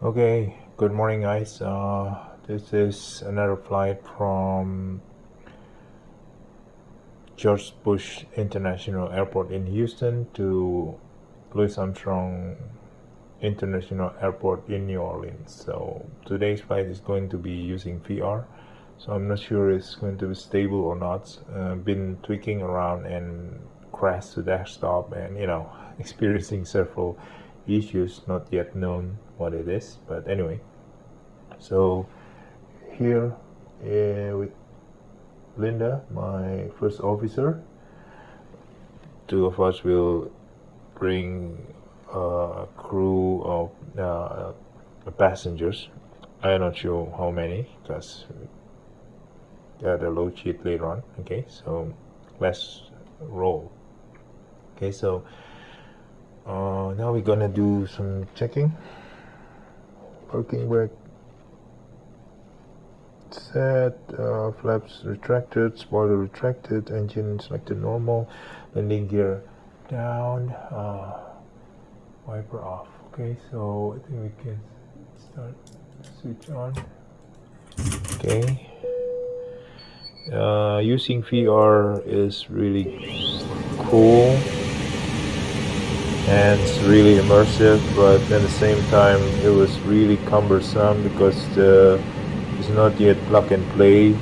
Okay, good morning guys. This is another flight from George Bush International Airport in Houston to Louis Armstrong International Airport in New Orleans. So today's flight is going to be using VR. So I'm not sure it's going to be stable or not. Been tweaking around and crashed the desktop and experiencing several issues, not yet known what it is, but anyway. So here with Linda, my first officer, two of us will bring a crew of passengers. I'm not sure how many because the load sheet later on. Okay, so let's roll. Okay, so now we're gonna do some checking. Parking brake set, flaps retracted, spoiler retracted, engine selected normal, landing gear down, wiper off. Okay, so I think we can start switch on. Okay, using VR is really cool and it's really immersive, but at the same time it was really cumbersome because it's not yet plug and play.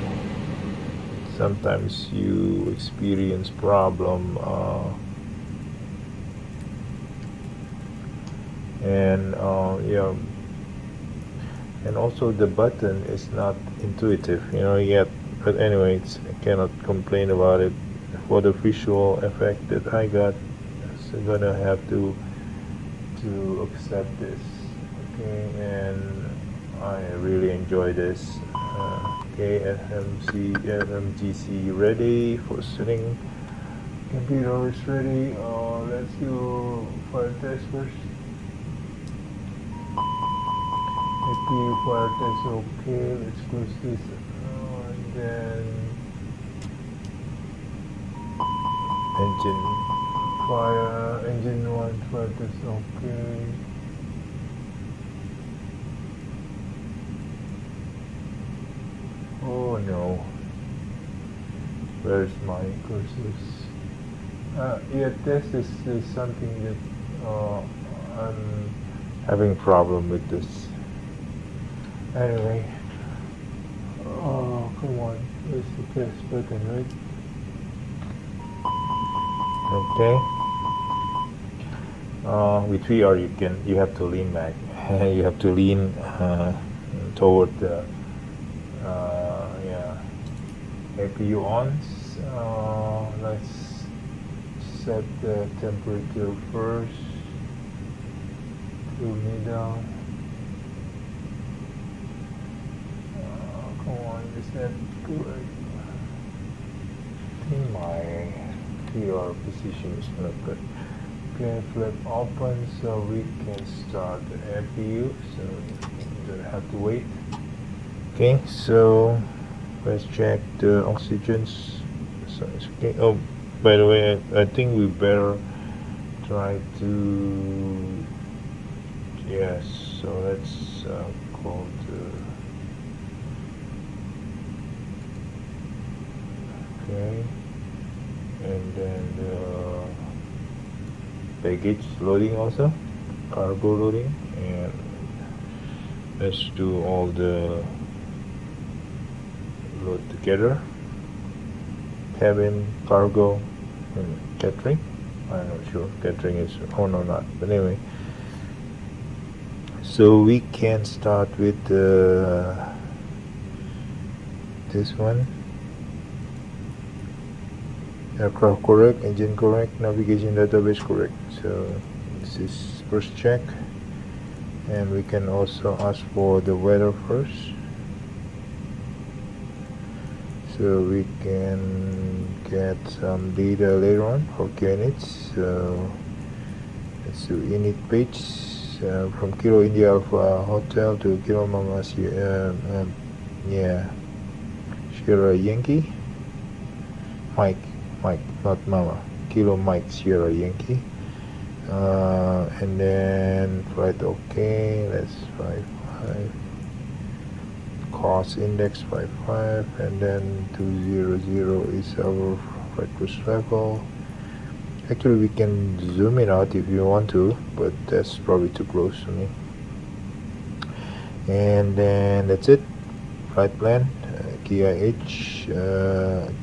Sometimes you experience problem yeah, and also the button is not intuitive yet, but anyway, I cannot complain about it. For the visual effect that I got, so gonna have to accept this. Okay, and I really enjoy this. Okay, FMGC ready for setting. Computer is ready. Let's do fire test first. CPU fire test okay. Let's close this, and then engine 1 fire test okay. Oh no, where's my cursors? Yeah, this is something that I'm having problem with this. Anyway, oh come on, where's the test button, right? Okay. With VR you have to lean back. You have to lean toward the APU on. Let's set the temperature first. Cool me down. Come on, is that good? I think my VR position is not good. Okay, flip open so we can start the APU, so we don't have to wait. Okay, so let's check the oxygens. So it's okay. Oh, by the way, I think we better try to, yes, so let's call the, okay, and then the baggage loading also, cargo loading, and let's do all the load together, cabin, cargo, and catering. I'm not sure catering is on or not, but anyway, so we can start with this one. Aircraft correct, engine correct, navigation database correct. So this is first check, and we can also ask for the weather first, so we can get some data later on for units. So let's do init page from Kilo India Alpha Hotel to Kilo Mama Sierra Yankee Mike, not Mama, Kilo Mike Sierra Yankee, and then flight okay, that's 55, cost index 55, and then 200 is our flight cruise level. Actually we can zoom it out if you want to, but that's probably too close to me. And then that's it. Flight plan, KIH,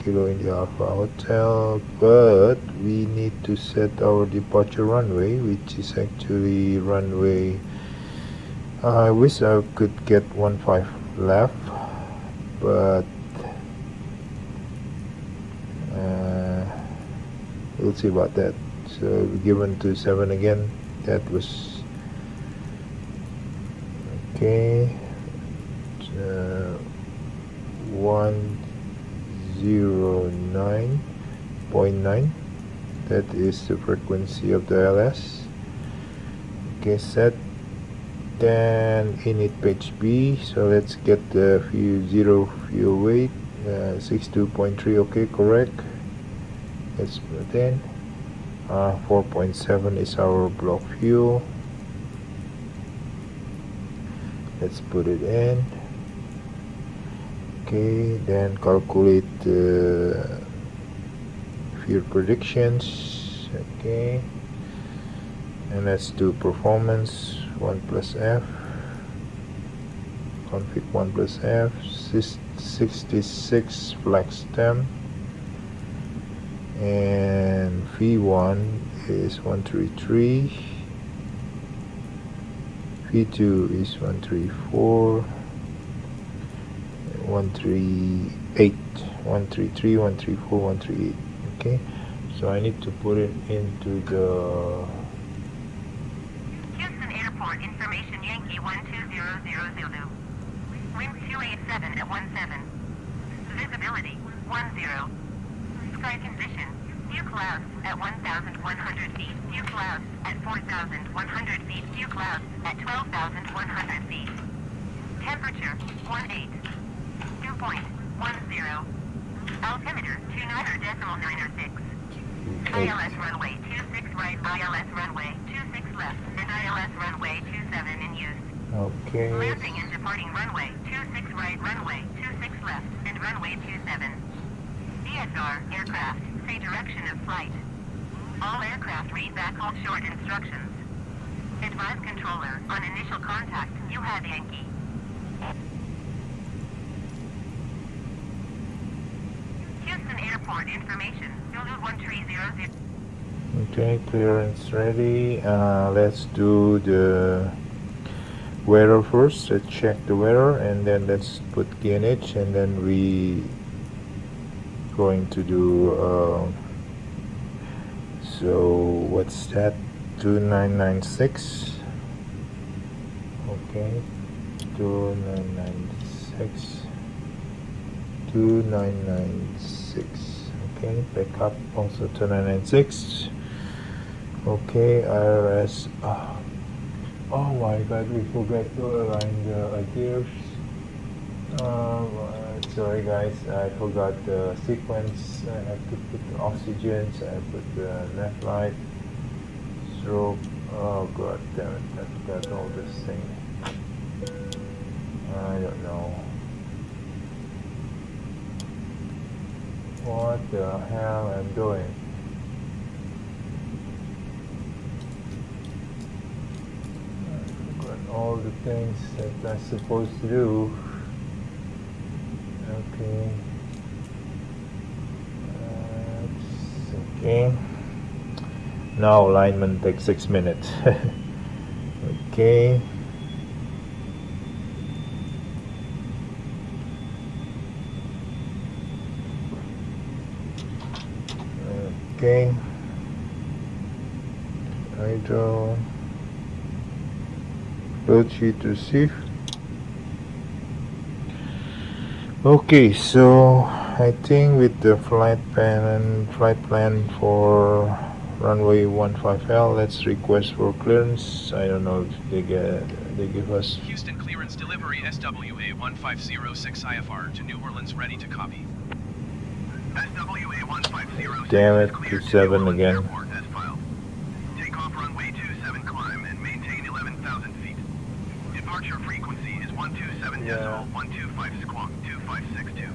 Kilo India Alpha Hotel, but we need to set our departure runway, which is actually runway, I wish I could get 15 left, but we'll see about that. So given to 7 again, that was okay. 109.9, that is the frequency of the LS. Okay, set. Then init page B, so let's get the fuel weight, 62.3, okay, correct. Let's put in 4.7 is our block fuel. Let's put it in. Okay, then calculate the fuel predictions. Okay, and let's do performance 1 plus F, config 1 plus F, 66 flex temp, and V1 is 133, V2 is 134, 138, 133, 134, 138. Okay, so I need to put it into the Houston Airport information Yankee 12000. Wind 287 at 17. Visibility 10. Sky condition few clouds at 1,100 feet. Few clouds at 4,100 feet. Few clouds at 12,100 feet. Temperature 18. Dew point 10. Altimeter 29.906. ILS runway 26 right, ILS runway 26 left, and ILS runway 27 in use. okay. Landing and departing runway 26 right, runway 26 left, and runway 27. VFR aircraft, say direction of flight. All aircraft read back hold short instructions. Advise controller, on initial contact, you have Yankee. Houston Airport information, Zulu 1300. Okay, clearance ready. Let's do the weather first. Let's check the weather, and then let's put KNH, and then we going to do so what's that, 2996. Okay, 2996, 2996. Okay, backup also 2996. Okay, IRS. Oh my god, we forgot to align the gears. Sorry guys, I forgot the sequence. I have to put the oxygen, so I put the left light, strobe. Oh god damn it, I forgot all this thing. I don't know. What the hell I'm doing? I forgot all the things that I'm supposed to do. Okay. Okay. Now alignment takes 6 minutes. Okay. Okay. Idle. Load sheet received. Okay, so I think with the flight plan for runway 15L, let's request for clearance. I don't know if they give us Houston clearance delivery SWA 1506 IFR to New Orleans, ready to copy. SWA 1506. Damn it, to 7 again. Takeoff runway Departure frequency is 127.125 squawk 2562.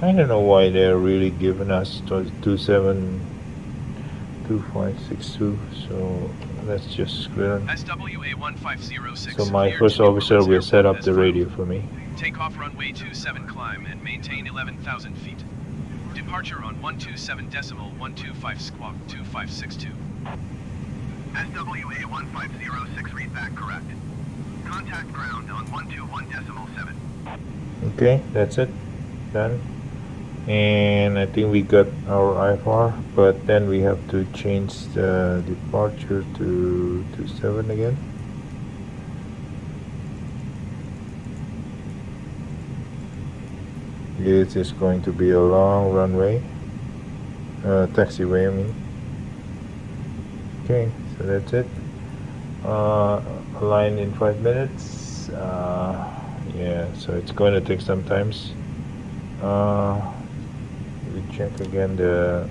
I don't know why they're really giving us 272562, so let's just clear. SWA 1506. So my first officer will set up the radio for me. Take off runway 27 climb and maintain 11,000 feet. Departure on 127.125 squawk 2562. SWA 1506 read back correct. Contact ground on 121.7. Okay, that's it. Done. And I think we got our IFR, but then we have to change the departure to 27 again. This is going to be a long runway, taxiway I mean. Okay, so that's it. Align in 5 minutes. Yeah, so it's going to take some time. We check again the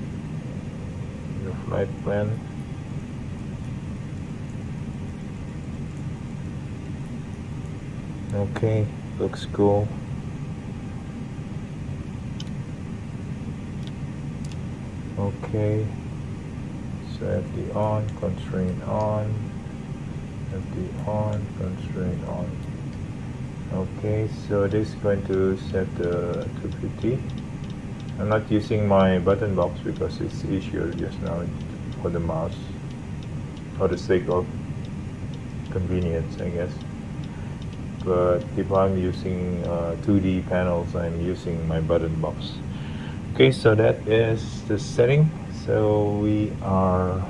flight plan. Okay, looks cool. Okay, so FD on, constraint on, FD on, constraint on. Okay, so this is going to set the 250. I'm not using my button box because it's easier just now for the mouse, for the sake of convenience, I guess. But if I'm using 2D panels, I'm using my button box. Okay, so that is the setting. So we are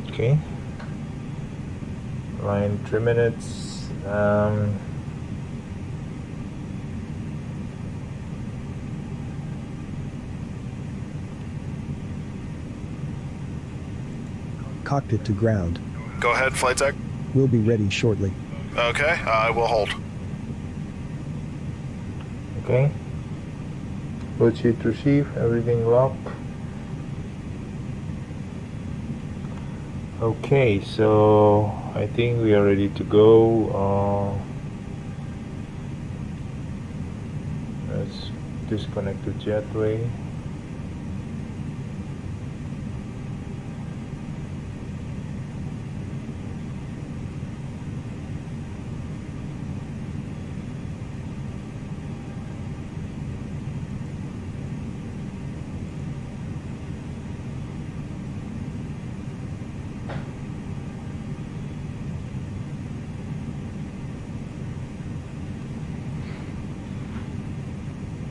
okay. Line 3 minutes. Cockpit to ground. Go ahead, flight tech. We'll be ready shortly. Okay, I will hold. Okay. Load sheet receive, everything locked. Okay, so I think we are ready to go. Let's disconnect the jetway.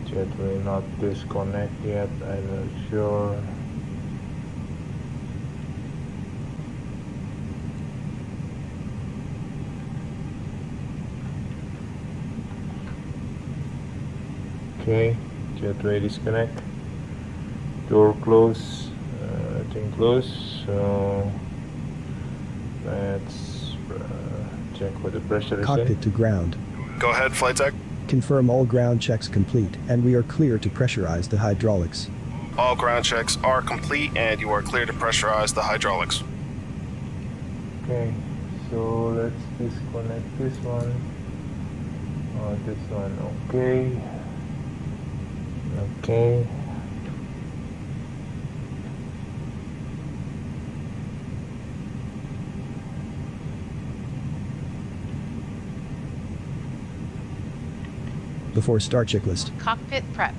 Jetway not disconnect yet, I'm not sure. Okay, jetway disconnect. Door close, everything close. So let's check what the pressure is Cockpit in. to ground. Go ahead, flight tech. Confirm all ground checks complete, and we are clear to pressurize the hydraulics. All ground checks are complete, and you are clear to pressurize the hydraulics. Okay, so let's disconnect this one. This one, okay. Okay. Before start checklist. Cockpit prep.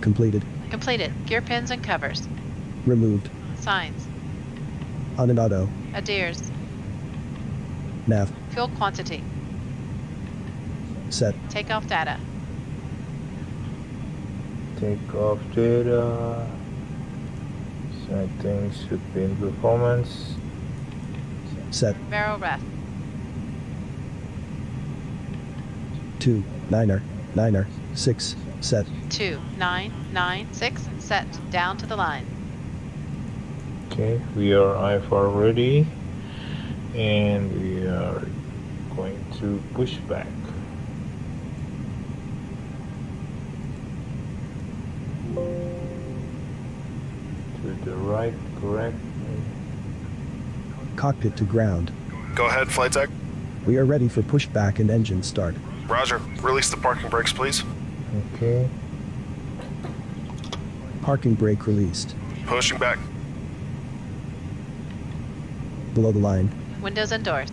Completed. Completed. Gear pins and covers. Removed. Signs. On an auto. Adheres. Nav. Fuel quantity. Set. Takeoff data. Take off data. Settings should be in performance. Set. Barrel rest. 2, 9er, 9er, 6, set. 2, 9, 9, 6, set. Down to the line. Okay, we are IFR ready, and we are going to push back. To the right, correct. Cockpit to ground. Go ahead, flight deck. We are ready for pushback and engine start. Roger. Release the parking brakes, please. Okay. Parking brake released. Pushing back. Below the line. Windows and doors.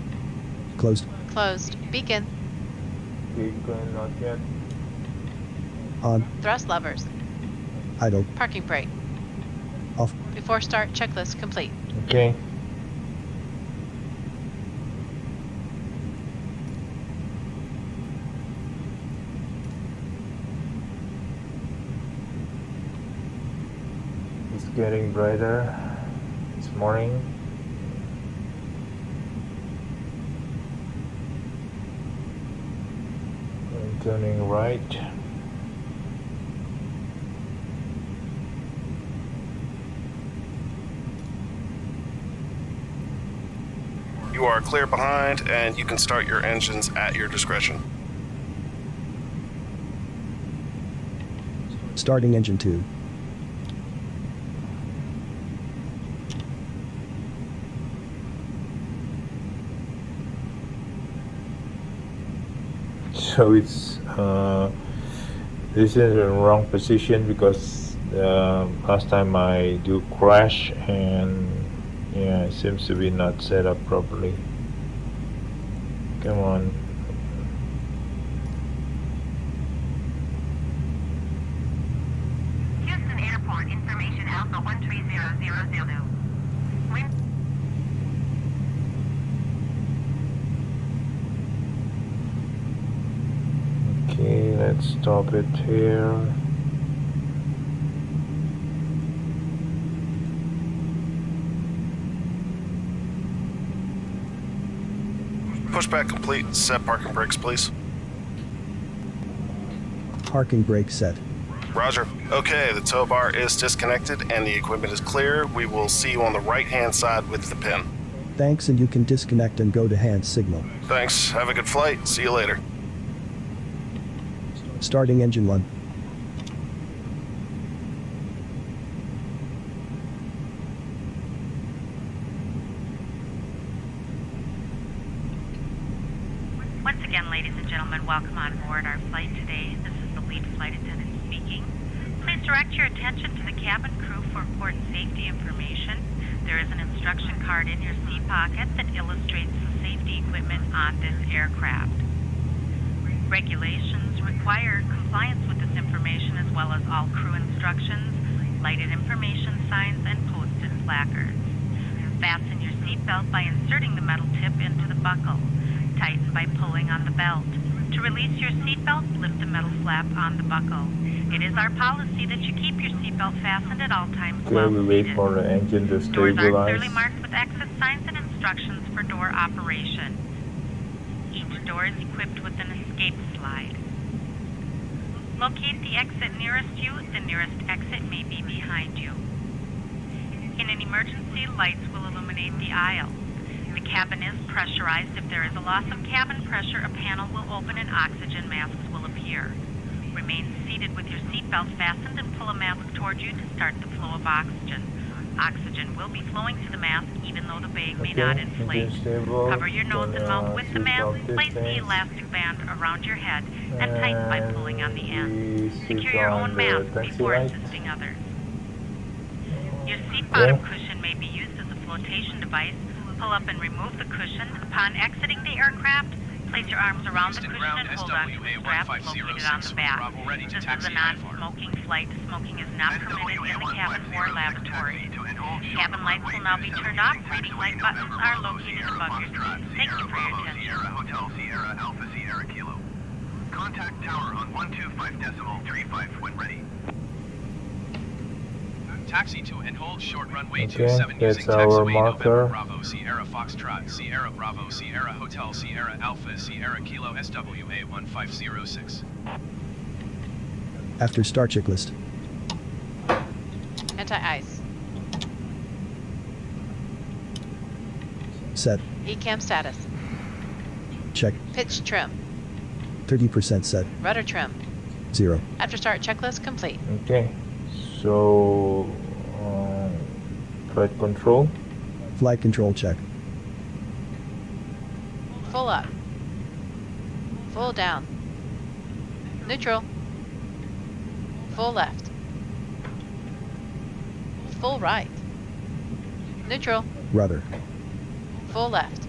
Closed. Closed. Beacon. Beacon, not yet. On. Thrust levers. Idle. Parking brake. Off. Before start, checklist complete. Okay. It's getting brighter this morning. I'm turning right. You are clear behind, and you can start your engines at your discretion. Starting engine 2. So it's this is in the wrong position because last time I do crash and yeah, it seems to be not set up properly. Come on. Houston Airport, information Alpha 13000. Wind Okay, let's stop it here. Pushback complete. Set parking brakes, please. Parking brake set. Roger. Okay, the tow bar is disconnected and the equipment is clear. We will see you on the right-hand side with the pin. Thanks, and you can disconnect and go to hand signal. Thanks. Have a good flight. See you later. Starting engine 1. Once again, ladies and gentlemen, welcome on board our flight today. This is the lead flight attendant speaking. Please direct your attention to the cabin crew for important safety information. There is an instruction card in your seat pocket that illustrates the safety equipment on this aircraft. Regulations require compliance with this information as well as all crew instructions, lighted information signs, and posted placards. Fasten your seatbelt by inserting the metal tip into the buckle. Tighten by pulling on the belt. To release your seatbelt, lift the metal flap on the buckle. It is our policy that you keep your seatbelt fastened at all times Okay, while we wait seated. for the engine to Doors are stabilize. clearly marked with exit signs and instructions for door operation. Each door is equipped with an escape slide. Locate the exit nearest you. The nearest exit may be behind you. In an emergency, lights will illuminate the aisle. The cabin is pressurized. If there is a loss of cabin pressure, a panel will open and oxygen masks will appear. Remain seated with your seatbelt fastened and pull a mask toward you to start the flow of oxygen. Oxygen will be flowing to the mask even though the bag may not inflate. Cover your nose and mouth with the mask. Place the elastic band around your head and tighten by pulling on the end. Secure your own mask before assisting others. Your seat bottom cushion may be used as a flotation device. Pull up and remove the cushion. Upon exiting the aircraft, place your arms around the cushion and hold on to the strap located on the back. This is a non-smoking flight. Smoking is not permitted in the cabin or lavatory. Cabin lights will now be turned off. Reading light buttons are located above your seat. Thank you for your attention. Sierra Hotel Sierra Alpha Sierra Kilo. Contact tower on 125.35 when ready. Taxi to and hold short runway 27 using that's our taxiway marker. November Bravo Sierra Foxtrot Sierra Bravo Sierra Hotel Sierra Alpha Sierra Kilo SWA 1506. After start checklist. Anti-ice. Set. ECAM status. Check. Pitch trim. 30% set. Rudder trim. 0. After start checklist complete. Okay, so flight control. Flight control check. Full up. Full down. Neutral. Full left. Full right. Neutral. Rudder. Full left.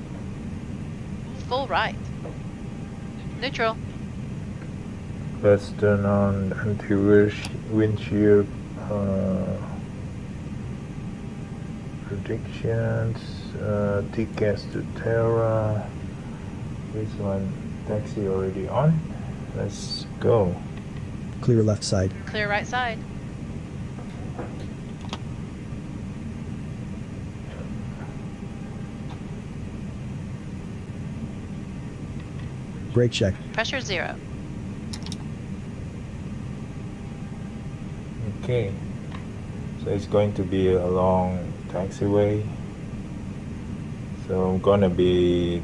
Full right. Neutral. Let's turn on anti-windshield predictions. TCAS to Terra. This one taxi already on. Let's go. Clear left side. Clear right side. Brake check. Pressure 0. Okay, so it's going to be a long taxiway, so I'm gonna be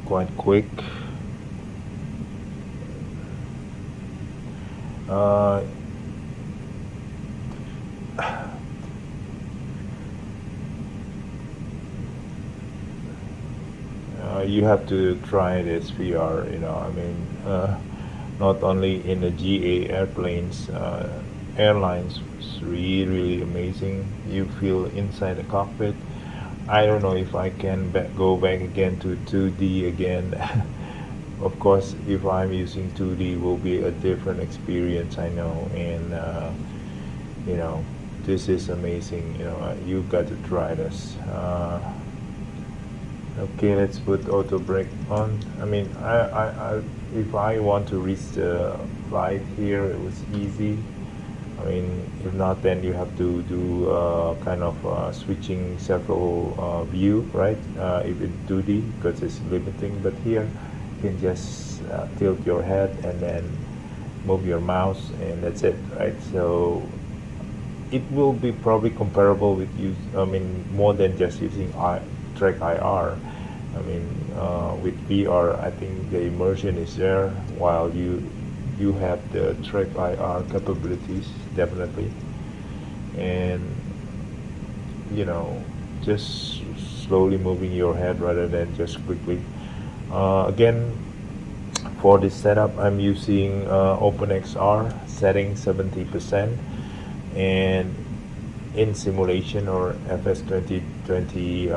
quite quick. You have to try this VR, you know, I mean, not only in the GA airplanes, airlines, it's really amazing. You feel inside the cockpit. I don't know if I can go back again to 2D again. Of course, if I'm using 2D, will be a different experience, I know, and you know, this is amazing. You know, you got to try this. Okay, let's put auto brake on. I mean, if I want to reach the flight here, it was easy. I mean, if not, then you have to do kind of switching several view, right? If it's 2D, because it's limiting. But here, you can just tilt your head and then move your mouse, and that's it, right? So it will be probably comparable with use. I mean, more than just using track IR. I mean, with VR, I think the immersion is there, while you have the track IR capabilities, definitely. And you know, just slowly moving your head rather than just quickly. Again, for this setup, I'm using OpenXR setting 70%, and in simulation or Fs2020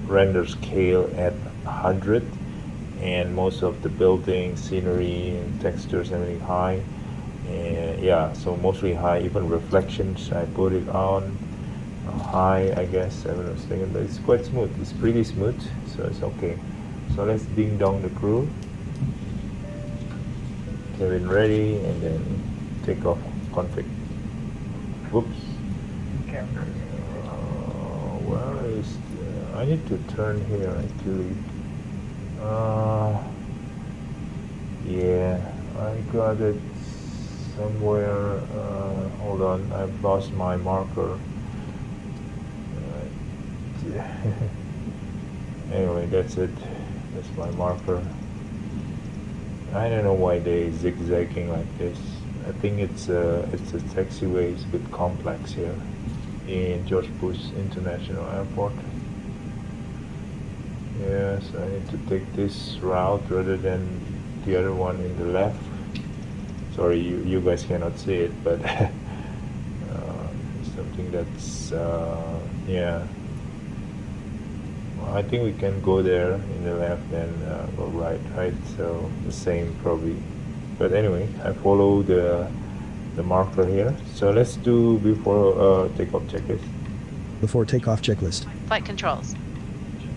render scale at 100, and most of the building scenery and textures, everything high. And yeah, so mostly high. Even reflections, I put it on high, I guess. I was thinking, but it's quite smooth. It's pretty smooth, so it's okay. So let's ding dong the crew. Cabin ready, and then take off config. Whoops. Where is I need to turn here actually. Yeah, I got it somewhere. Hold on, I've lost my marker. Anyway, that's it. That's my marker. I don't know why they zigzagging like this. I think it's a taxiway. It's a bit complex here in George Bush International Airport. Yes, I need to take this route rather than the other one in the left. Sorry, you guys cannot see it, but something that's yeah. Well, I think we can go there in the left and go right, so the same probably. But anyway, I follow the marker here. So let's do before takeoff checklist. Before takeoff checklist. Flight controls.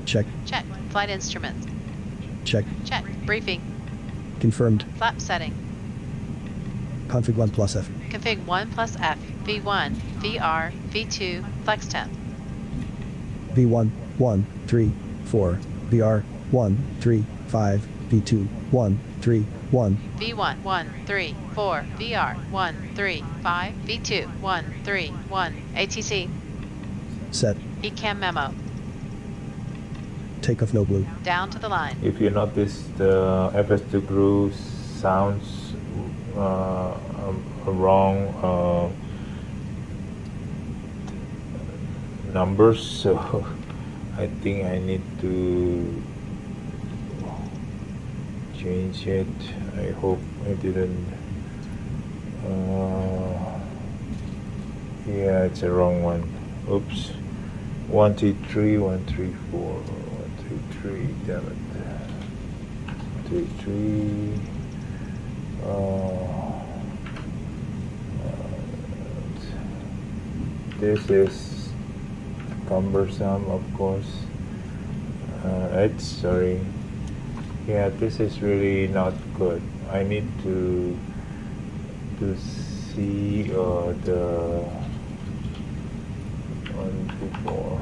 Check. Check. Flight instruments. Check. Check. Briefing. Confirmed. Flap setting. Config 1 plus F. Config 1 plus F. V1. VR. V2. Flex temp. V1, 1, 3, 4. VR, 1, 3, 5. V2, 1, 3, 1. V1. 1, 3, 4. VR. 1, 3, 5. V2. 1, 3, 1. ATC. Set. Ecam memo. takeoff no blue. Down to the line. If you notice, the FS2 crew sounds wrong numbers, so I think I need to change it. I hope I didn't. Yeah, it's a wrong one. Oops. 133, 134, 133. Damn it. 133. This is cumbersome, of course. Sorry. Yeah, this is really not good. I need to see the 124,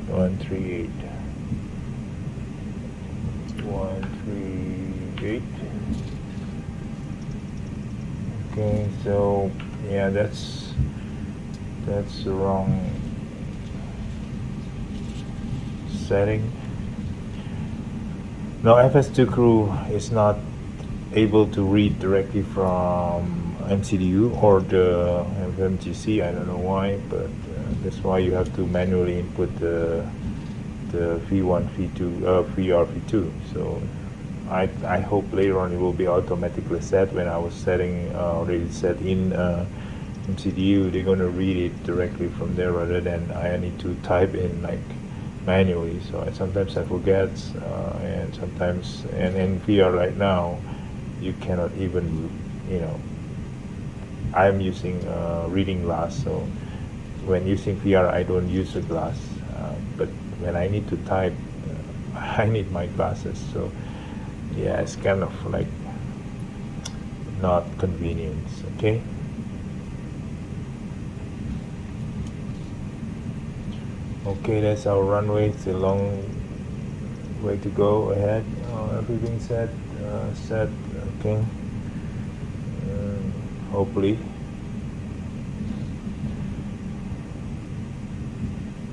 138, 138. Okay, so yeah, that's the wrong setting. Now FS2 crew is not able to read directly from MCDU or the FMGC. I don't know why, but that's why you have to manually input the V1, V2, VR, V2. So I hope later on it will be automatically set. When I was setting already set in MCDU, they're going to read it directly from there rather than I need to type in like manually. So sometimes I forget, and sometimes in VR right now you cannot even, I'm using reading glass, so when using VR I don't use a glass, but when I need to type I need my glasses. So yeah, it's kind of like not convenience. Okay. Okay, that's our runway. It's a long way to go ahead. Everything set. Okay. Hopefully.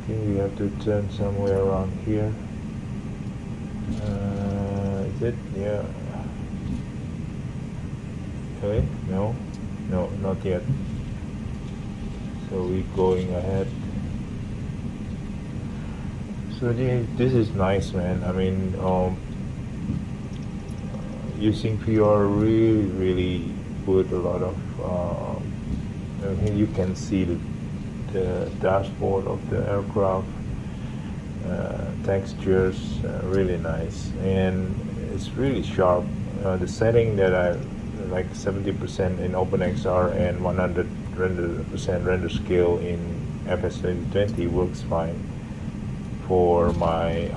Okay, we have to turn somewhere around here. Is it? Yeah. Okay. No, not yet. So we're going ahead. So this is nice, man. I mean, using VR really put a lot of. You can see the dashboard of the aircraft, textures, really nice, and it's really sharp. The setting that I like 70% in OpenXR and 100% render scale in Fs2020 works fine for my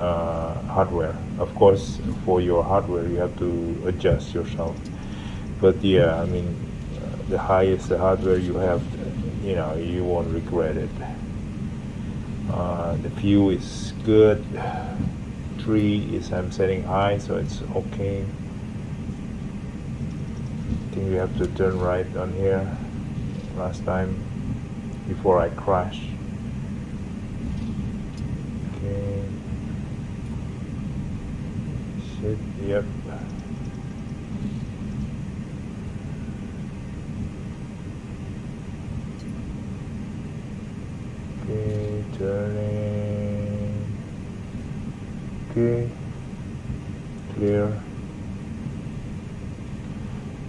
hardware. Of course, for your hardware you have to adjust yourself, but yeah, I mean, the highest the hardware you have, you won't regret it. The view is good. 3 is I'm setting high, so it's okay. I think we have to turn right on here last time before I crash. Okay. Shit, yep. Okay, turning. Okay, clear.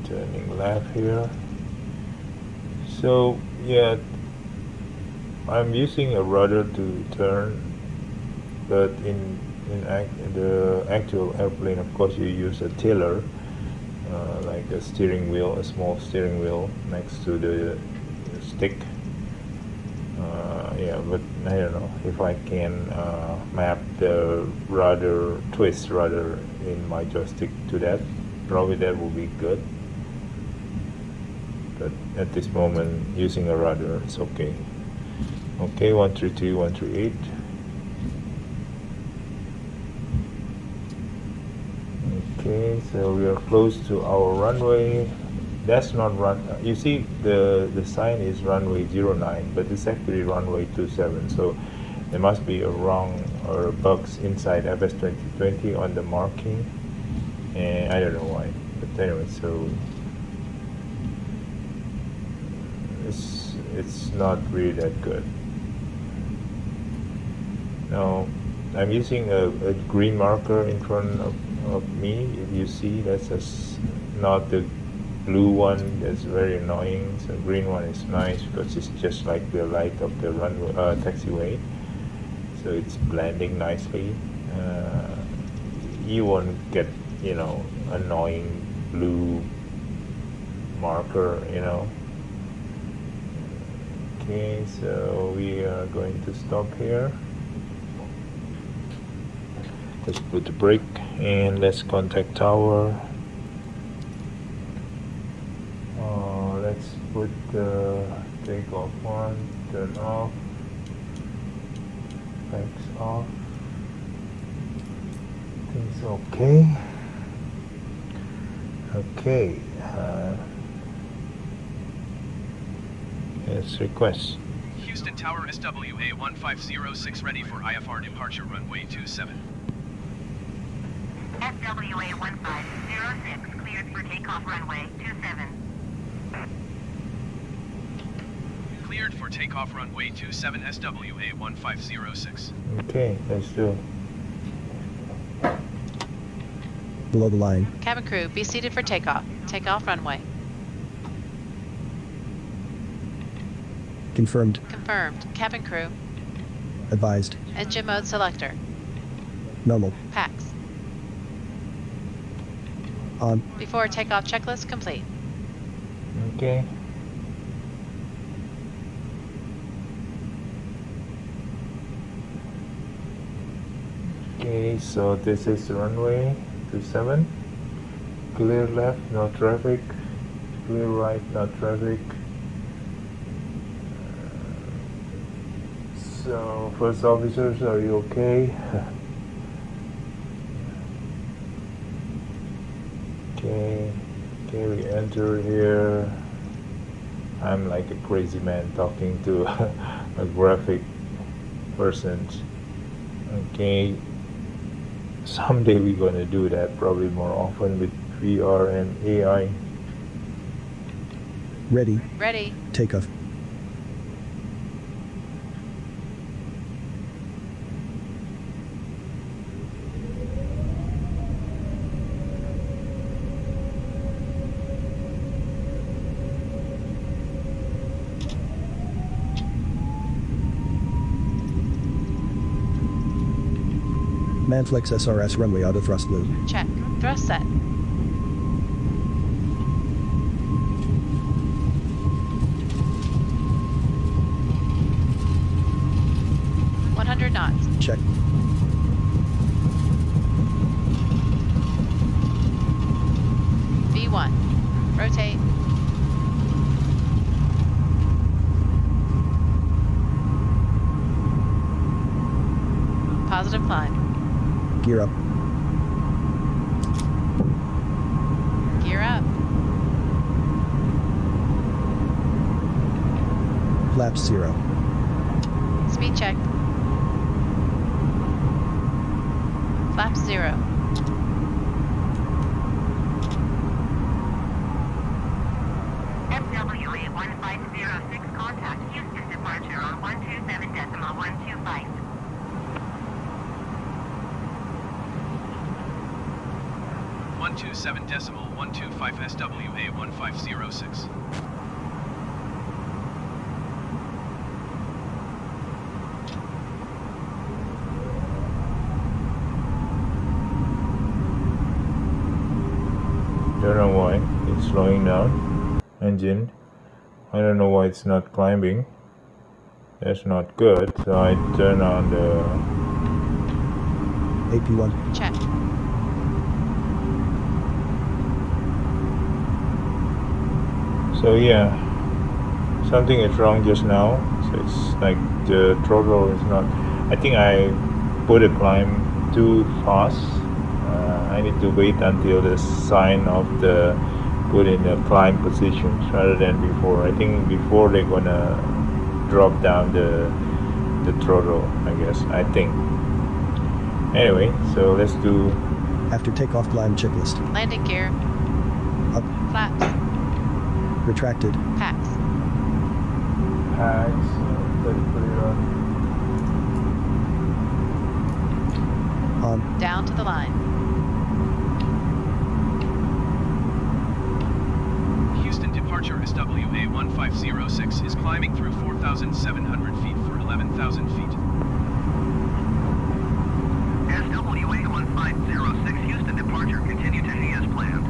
Turning left here. So yeah, I'm using a rudder to turn, but in the actual airplane, of course, you use a tiller, like a steering wheel, a small steering wheel next to the stick. Yeah, but I don't know if I can map the rudder, twist rudder in my joystick to that. Probably that will be good. But at this moment, using a rudder, it's okay. Okay, 132, 138. Okay, so we are close to our runway. That's not run. You see, the sign is runway 09, but it's actually runway 27. So there must be a wrong or bugs inside Fs2020 on the marking, and I don't know why. But anyway, so it's not really that good. Now I'm using a green marker in front of me. If you see, that's not the blue one. That's very annoying. So green one is nice because it's just like the light of the runway taxiway. So it's blending nicely. You won't get, you know, annoying blue marker, you know. Okay, so we are going to stop here. Let's put the brake and let's contact tower. Let's put the takeoff on, turn off, brakes off. Things okay. Okay. Let's request. Houston Tower SWA 1506 ready for IFR departure runway 27. SWA 1506 cleared for takeoff runway 27. Cleared for takeoff runway 27 SWA 1506. Okay, let's do. Below the line. Cabin crew, be seated for takeoff. Takeoff runway. Confirmed. Confirmed. Cabin crew. Advised. Engine mode selector. Normal. Pax. On. Before takeoff checklist complete. Okay. Okay, so this is the runway 27. Clear left, no traffic. Clear right, no traffic. So, first officers, are you okay? Okay, we enter here. I'm like a crazy man talking to a graphic person. Okay, someday we're gonna do that, probably more often with VR and AI. Ready. Ready. Takeoff. Manflex SRS runway auto thrust loop. Check. Thrust set. knots. Check. V1. Rotate. Positive climb. Gear up. Gear up. Flaps 0. Speed check. Flaps 0. FWA 1506, contact Houston departure on 127.125. 127.125 SWA 1506. Don't know why it's slowing down. Engine. I don't know why it's not climbing. That's not good. So I turn on the AP1. Check. So yeah, something is wrong just now. So it's like the throttle is not. I think I put a climb too fast. I need to wait until the sign of the put in the climb positions rather than before. I think before they're gonna drop down the the throttle, I guess, I think. Anyway, so let's do After takeoff climb checklist. Landing gear. Up. Flaps. Retracted. Packs. packs. Let's put it on. Down to the line. Houston departure SWA 1506 is climbing through 4,700 feet for 11,000 feet. SWA 1506 Houston departure continue to as planned.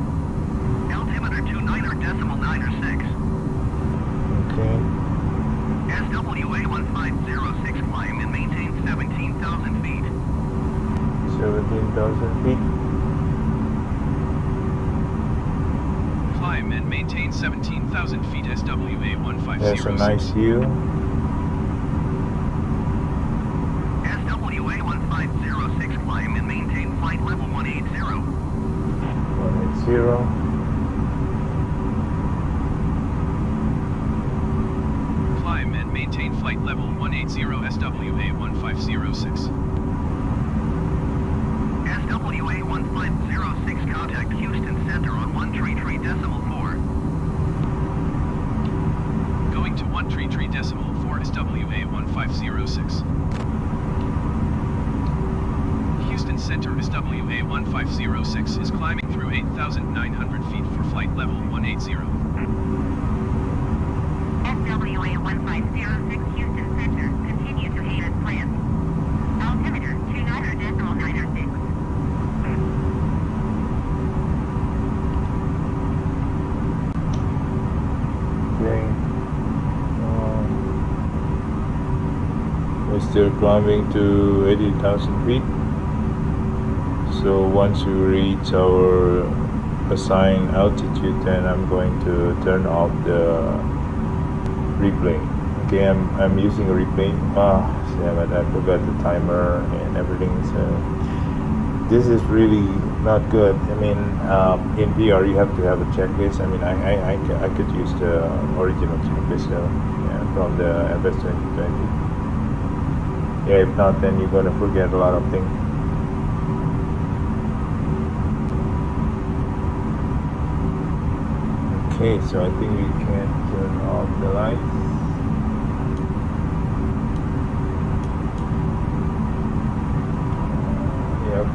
Altimeter 29.906. Okay. SWA 1506 climb and maintain 17,000 feet. 17,000 feet. Climb and maintain 17,000 feet SWA 1506. That's a nice view. SWA 1506 climb and maintain flight level 180. 180. Climb and maintain flight level 180 SWA 1506. SWA 1506 contact Houston Center on 133.4. Going to 133.4 SWA 1506. Houston Center SWA 1506 is climbing through 8,900 feet for flight level 180. SWA 1506 Houston Center continue to as planned. Altimeter 29.906. Okay. We're still climbing to 80,000 feet. So once we reach our assigned altitude, then I'm going to turn off the replay. Okay, I'm using a replay. But I forgot the timer and everything. So this is really not good. I mean, in VR you have to have a checklist. I mean, I could use the original checklist from the Fs2020. Yeah, if not, then you're gonna forget a lot of things. Okay, so I think we can turn off the lights. Yep.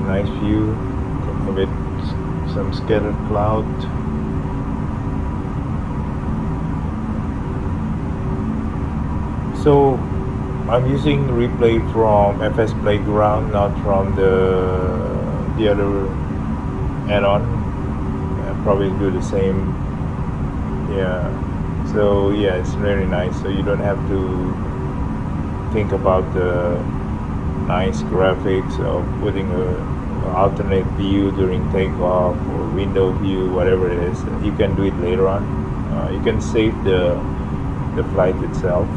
Nice view, with some scattered cloud. So I'm using replay from FS Playground, not from the other add-on. Probably do the same. Yeah. So yeah, it's very nice. So you don't have to think about the nice graphics of putting a alternate view during takeoff or window view, whatever it is. You can do it later on. You can save the flight itself.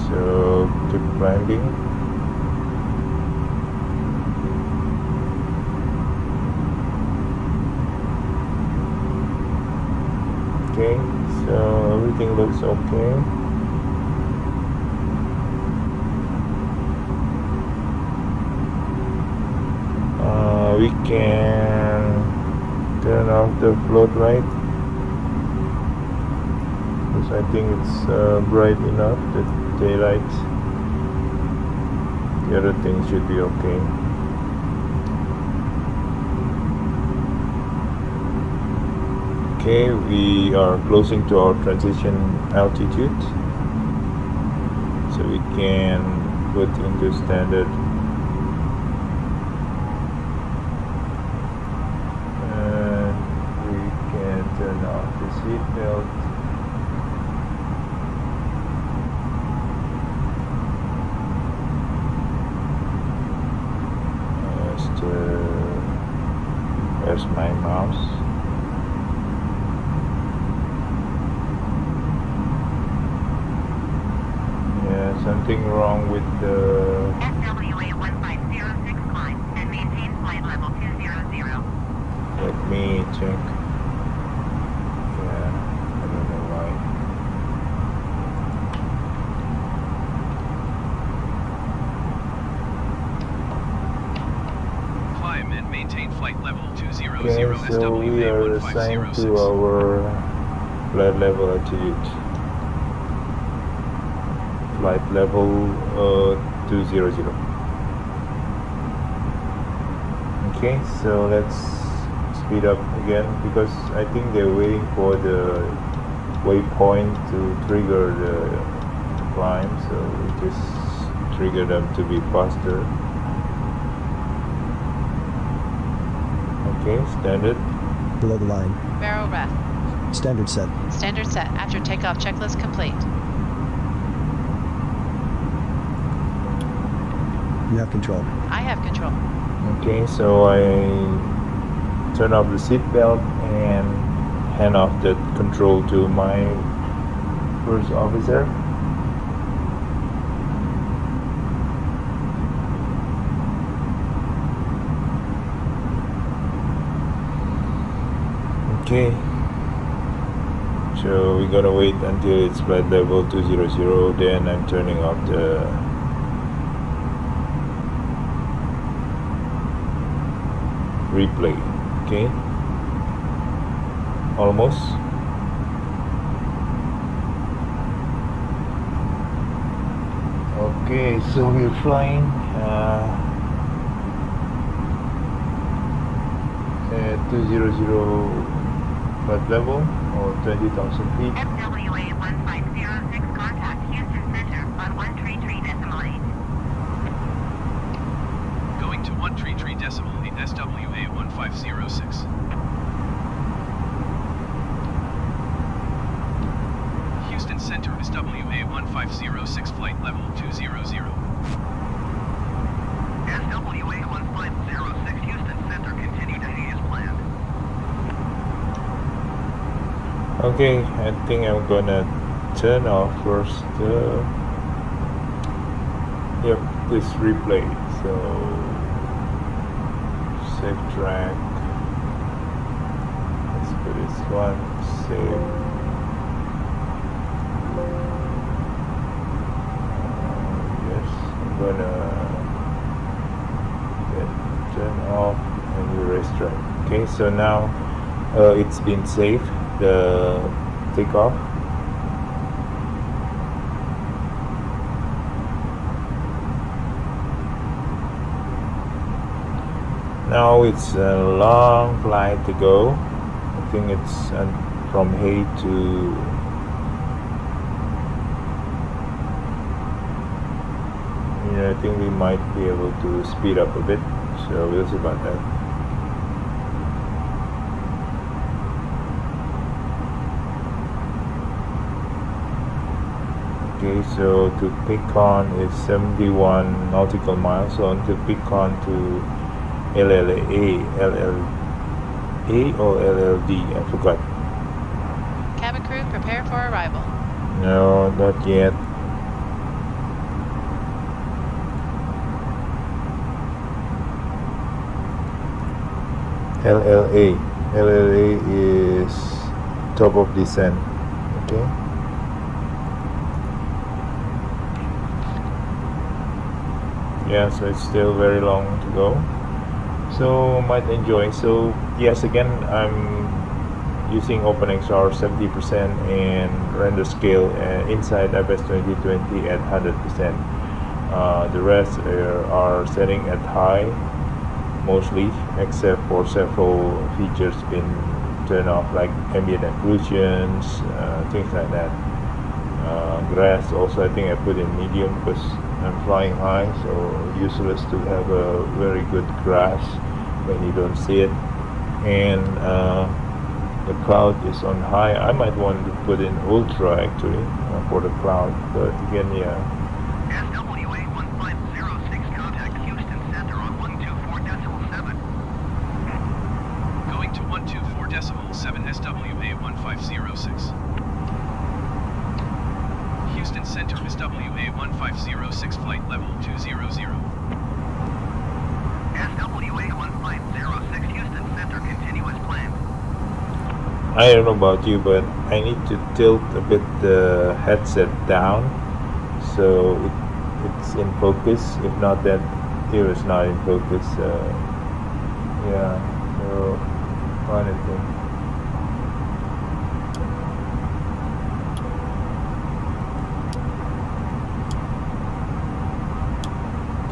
So keep climbing. Okay, so everything looks okay. We can turn off the float light, because I think it's bright enough, the daylight. The other things should be okay. Okay, we are closing to our transition altitude, so we can put into standard. And we can turn off the seat belt. Where's my mouse? something wrong with the... SWA 1506 climb and maintain flight level 200. Let me check. Yeah, I don't know why. Climb and maintain flight level 200 Okay, so we are assigned to our flight level altitude. Flight level 200. Okay, so let's speed up again because I think they're waiting for the waypoint to trigger the climb, so we just trigger them to be faster. Okay, standard. Below the line. Barrel ref. Standard set. Standard set. After takeoff checklist complete. You have control. I have control. Okay, so I turn off the seat belt and hand off the control to my first officer. Okay, so we're gonna wait until it's flight level 200, then I'm turning off the replay. Okay, almost. Okay, so we're flying at 200 flight level or 20,000 feet. SWA 1506 contact Houston Center on 133.8. Going to 133.8 SWA 1506. Houston Center SWA 1506 flight level 200. SWA 1506 Houston Center continue to heat as planned. Okay, I think I'm gonna turn off first this replay. So save track. Let's put this one. Save. Yes, I'm gonna turn off and erase track. Okay, so now it's been saved. The takeoff. Now it's a long flight to go. I think it's from Hay to I think we might be able to speed up a bit, so we'll see about that. Okay, so to Pecan is 71 nautical miles, so to Pecan to LLA or LLD, I forgot. Cabin crew, prepare for arrival. No, not yet. LLA is top of descent. Okay. Yeah, so it's still very long to go, so might enjoy. So yes, again, I'm using OpenXR 70% and render scale inside Fs2020 at 100%. The rest are setting at high mostly, except for several features been turned off, like ambient occlusions, things like that. Grass also I think I put in medium because I'm flying high, so useless to have a very good grass when you don't see it. And the cloud is on high. I might want to put in ultra actually for the cloud, but again, yeah. SWA 1506 contact Houston Center on 124.7. Going to 124.7 SWA 1506. Houston Houston Center is WA1506 flight level 200. SWA1506 Houston Center, continue as planned. I don't know about you, but I need to tilt a bit the headset down so it's in focus. If not, that here is not in focus. Yeah, so funny thing.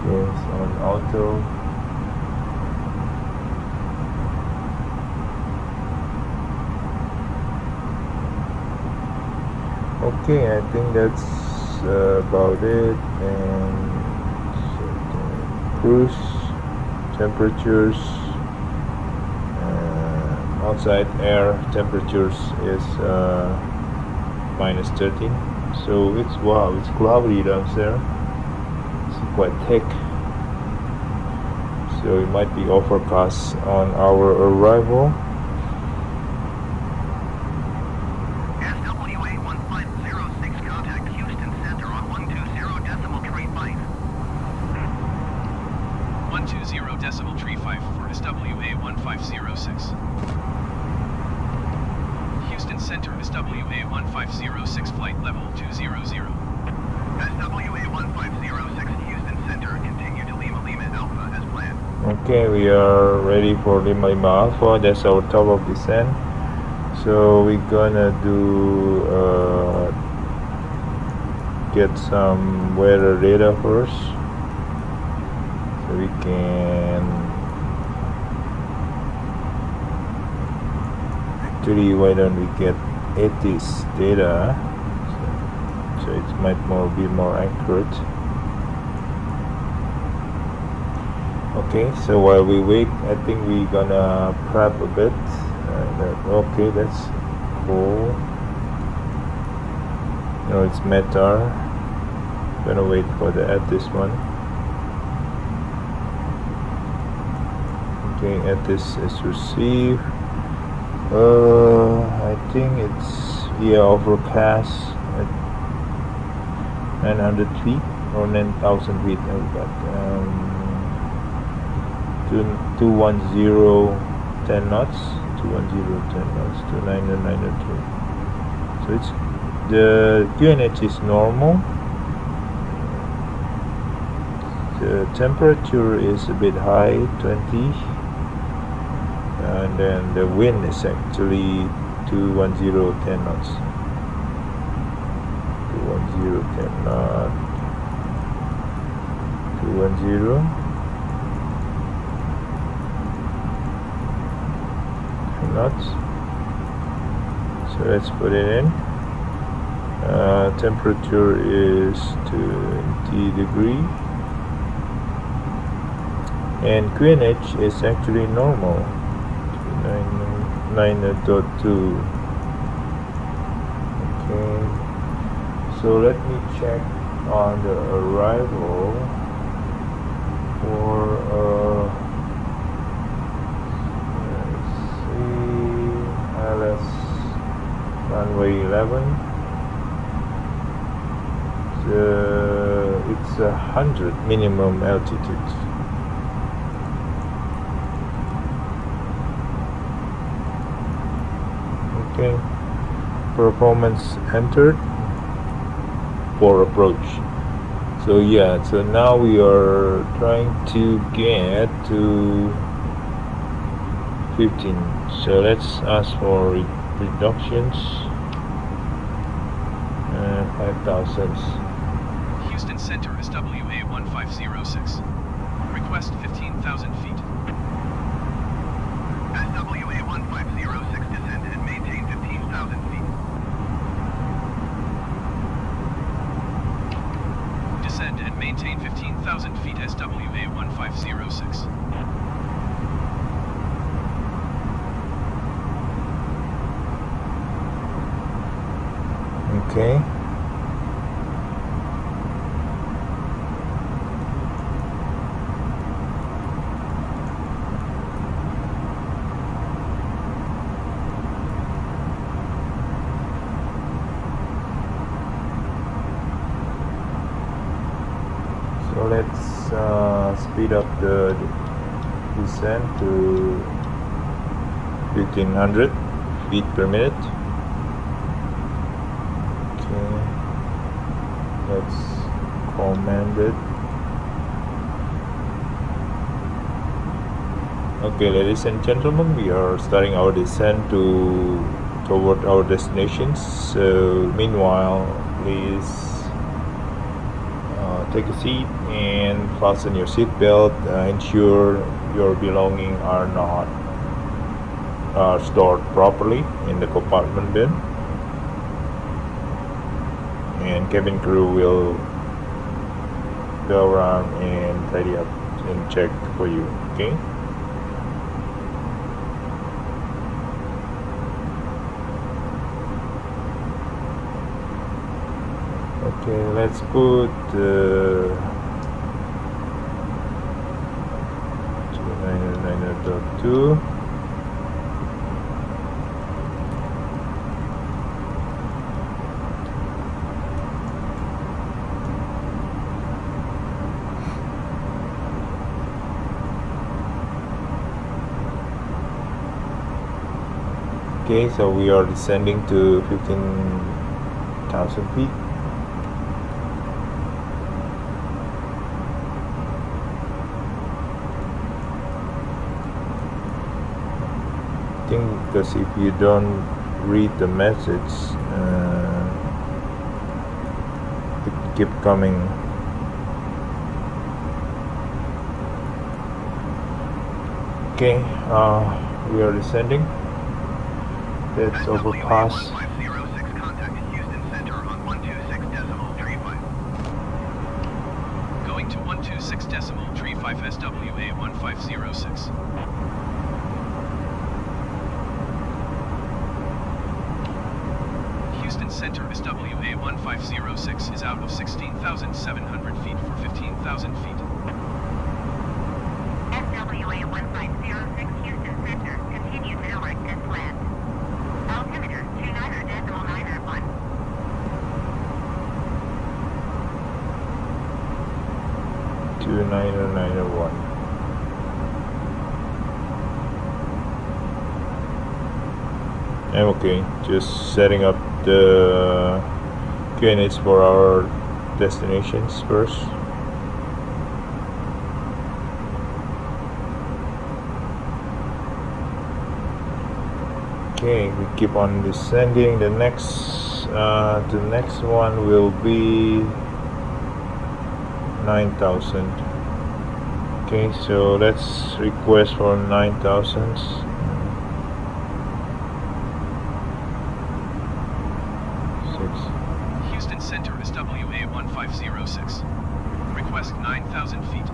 Okay, so on auto. Okay, I think that's about it. And cruise temperatures, outside air temperatures is minus 13. So it's wow, it's cloudy down there. It's quite thick. So it might be overcast on our arrival. Houston Center is WA1506 flight level 200. SWA1506 Houston Center, continue to Lima Lima Alpha as planned. Okay, we are ready for Lima Lima Alpha. That's our top of descent. So we're gonna do get some weather data first, so we can actually, why don't we get 80s data, so it might be more accurate. Okay, so while we wait, I think we're gonna prep a bit. Okay, that's cool. No, it's Metar. Gonna wait for the add this one. Okay, add this is received. I think it's overcast at 900 feet or 9,000 feet. I've got 210 10 knots, 210 10 knots, 29902. So it's the QNH is normal. The temperature is a bit high, 20. And then the wind is actually 210 10 knots. 210 10 knots. 210 knots. So let's put it in. Temperature is 20 degree. And QNH is actually normal. 9.2. Okay, so let me check on the arrival for let's see, LS runway 11. It's 100 minimum altitude. Okay, performance entered for approach. So yeah, so now we are trying to get to 15. So let's ask for reductions. 5,000. Houston Center is WA1506. Request 15,000 feet. SWA1506 descend and maintain 15,000 feet. Descend and maintain 15,000 feet SWA1506. Okay. let's speed up the descent to 1500 feet per minute. Okay, let's command it. Okay, ladies and gentlemen, we are starting our descent toward our destinations. So meanwhile, please take a seat and fasten your seat belt. Ensure your belongings are not stored properly in the compartment bin, and cabin crew will go around and tidy up and check for you. Okay. Okay, let's put 299.2. Okay, so we are descending to 15,000 feet. Because if you don't read the message, it keep coming. Okay, we are descending. Let's overpass. Going to 126.35 SWA 1506. Center SWA 1506 is out of 16,700 feet for 15,000 feet. SWA 1506 Houston Center, continue downward as planned. Altimeter 29.901. I'm okay, just setting up the coordinates for our destinations first. Okay, we keep on descending. The next one will be 9,000. Okay, so let's request for 9,000. Center SWA 1506. Request 9,000 feet.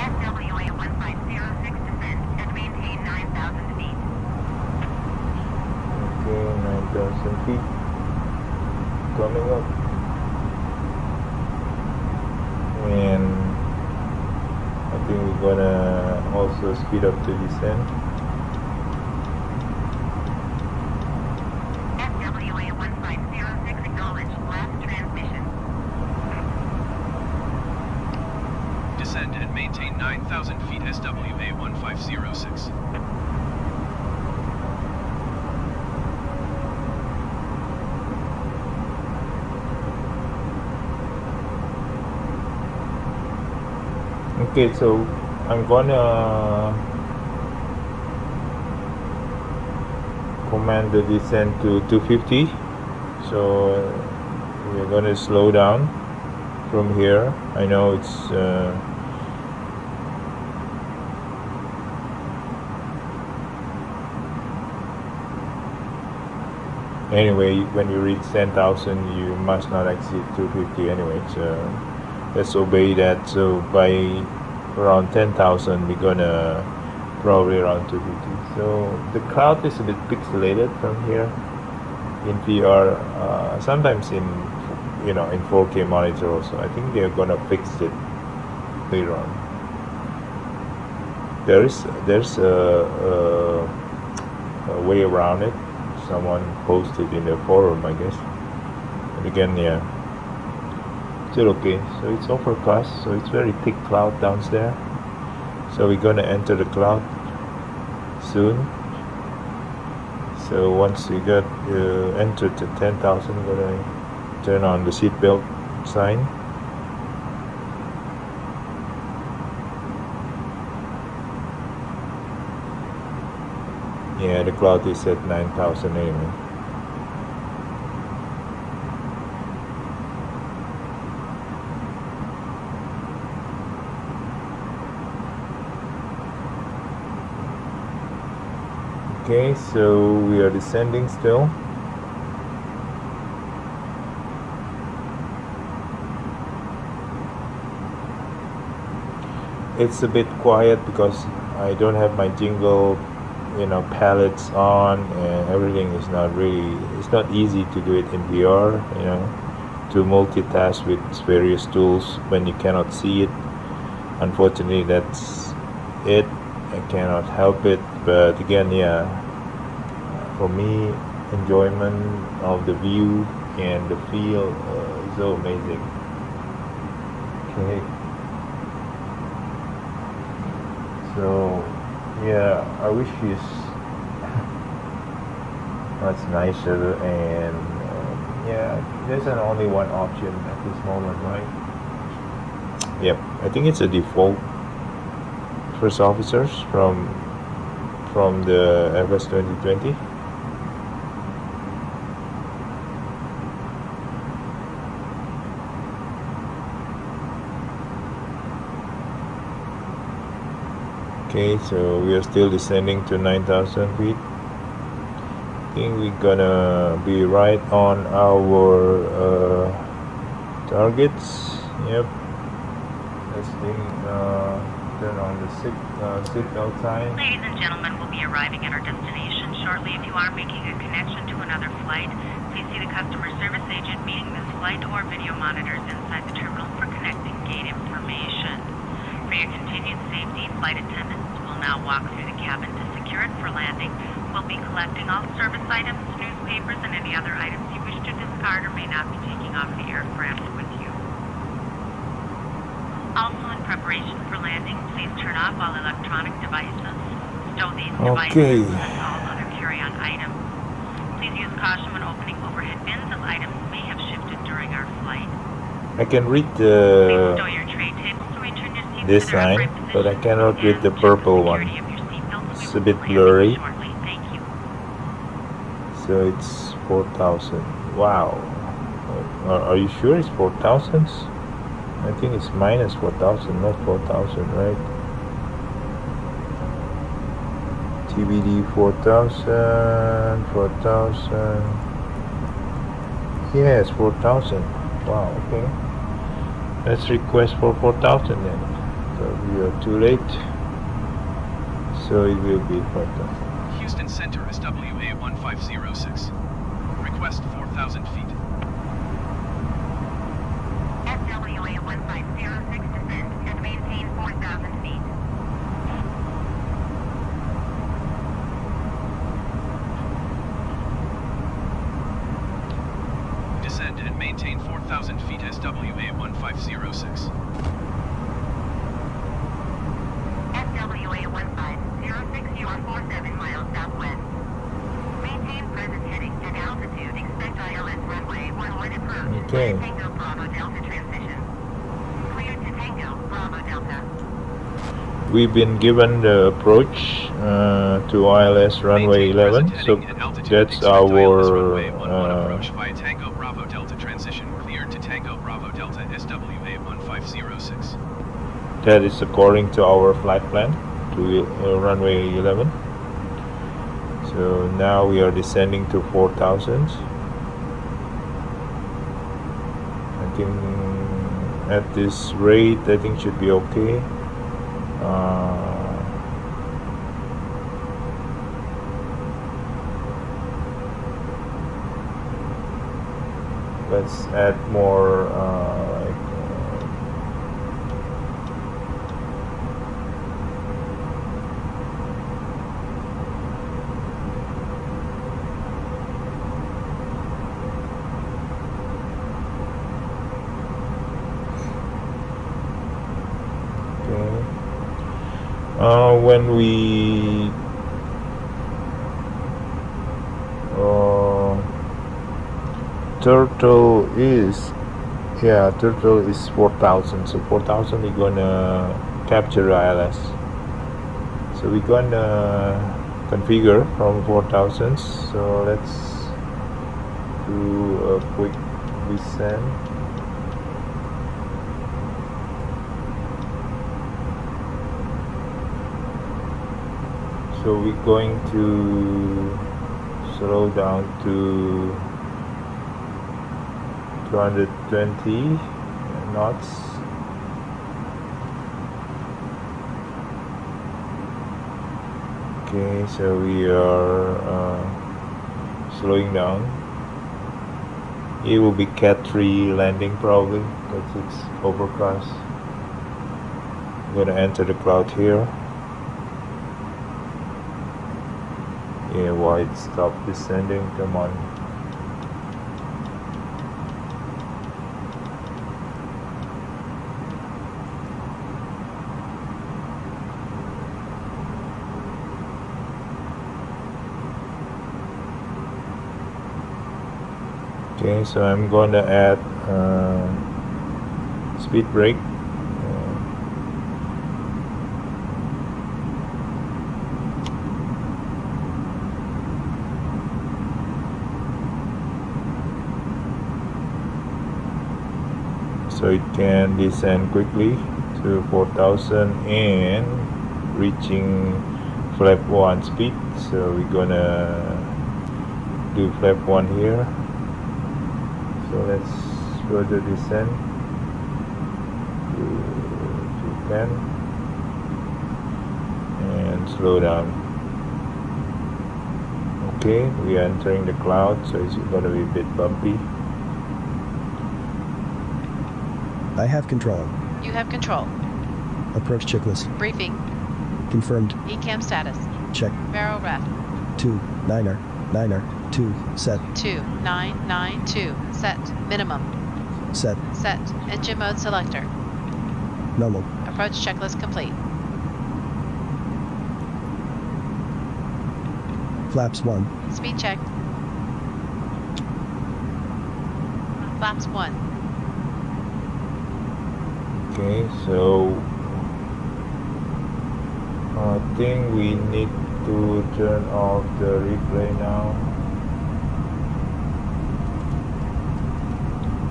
SWA 1506 descend and maintain 9,000 feet. Okay, 9,000 feet. Coming up. And I think we're gonna also speed up the descent. Descend and maintain 9,000 feet SWA 1506. Okay, so I'm gonna command the descent to 250. So we're gonna slow down from here. I know it's anyway, when you reach 10,000 you must not exceed 250 anyway, so let's obey that. So by around 10,000 we're gonna probably around 250. So the cloud is a bit pixelated from here in VR, sometimes in in 4K monitor also. I think they're gonna fix it later on. There's a way around it. Someone posted in the forum, I guess. And again, yeah, still okay. So it's overcast, so it's very thick cloud down there. So we're gonna enter the cloud soon. So once we got entered to 10,000, we're gonna turn on the seatbelt sign. Yeah, the cloud is at 9,000 anyway. Okay, so we are descending still. It's a bit quiet because I don't have my jingle, palettes on, and everything is not really, it's not easy to do it in VR, to multitask with various tools when you cannot see it. Unfortunately, that's it. I cannot help it, but again, yeah, for me, enjoyment of the view and the feel is so amazing. Okay, so yeah, I wish it's much nicer, and yeah, there's only one option at this moment, right? Yep, I think it's a default first officers from the Fs2020. Okay, so we are still descending to 9,000 feet. I think we're gonna be right on our targets. Yep. Let's turn on the seatbelt sign. Ladies and gentlemen, we'll be arriving at our destination shortly. If you are making a connection to another flight, please see the customer service agent meeting this flight or video monitors inside the terminal for connecting gate information. For your continued safety, flight attendants will now walk through the cabin to secure it for landing. We'll be collecting all service items, newspapers, and any other items you wish to discard or may not be taking off the aircraft with you. Also, in preparation for landing, please turn off all electronic devices. Stow these devices and all other carry-on items. Please use caution when opening overhead bins, as items may have shifted during our flight. I can read this sign, but I cannot read the purple one. It's a bit blurry. So it's 4,000. Wow. Are you sure it's 4,000? I think it's minus 4,000, not 4,000, right? TBD 4,000, 4,000. Yes, 4,000. Wow, okay. Let's request for 4,000 then. So we are too late. So it will be 4,000. Houston Center SWA 1506. Request 4,000 feet. SWA 1506 descend and maintain 4,000 feet. Descend and maintain 4,000 feet SWA 1506. SWA 1506, you are 47 miles southwest. Maintain present heading and altitude. Expect ILS runway 11 approach. Okay. Tango Bravo Delta transition. Cleared to Tango Bravo Delta. We've been given the approach to ILS runway 11, so that's our approach by Tango Bravo Delta transition. Cleared to Tango Bravo Delta SWA 1506. that is according to our flight plan to runway 11. So now we are descending to 4,000. I think at this rate, I think should be okay. Let's add more when we Throttle is 4000, so 4000 we're gonna capture ILS, so we're gonna configure from 4000. So let's do a quick descent. So we're going to slow down to 220 knots. Okay, so we are slowing down. It will be Cat 3 landing probably because it's overcast. I'm gonna enter the cloud here. Yeah, why it stopped descending? Come on. Okay, so I'm going to add speed brake. So it can descend quickly to 4000 and reaching flap 1 speed. So we're gonna do flap 1 here. So let's further descend to 10 and slow down. Okay, we are entering the cloud, so it's gonna be a bit bumpy. I have control. You have control. Approach checklist. Briefing. Confirmed. ECAM status. Check. Barrel ref. 2 2 set. 2992. Set. Minimum. Set. Set. Engine mode selector. Normal. Approach checklist complete. Flaps 1. Speed check. Flaps 1. Okay, so I think we need to turn off the replay now.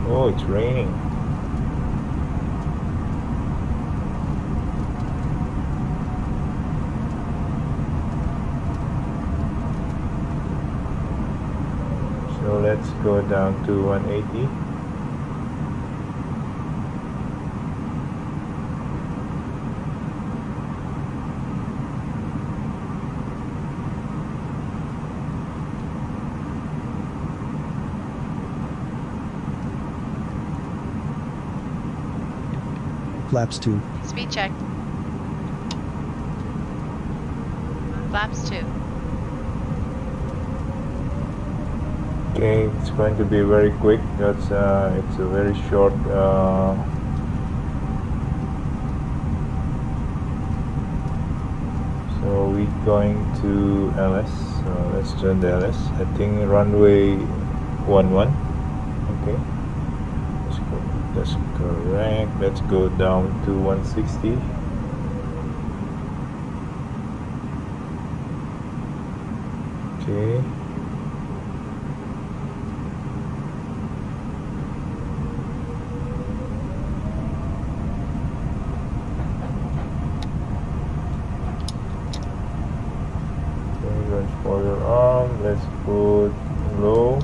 Oh, it's raining. So let's go down to 180. Flaps 2. Speed check. Flaps 2. Okay, it's going to be very quick. That's it's a very short. So we're going to LS. So let's turn the LS. I think runway 11. Okay. That's correct. Let's go down to 160. Okay. Run spoiler arm. Let's put low.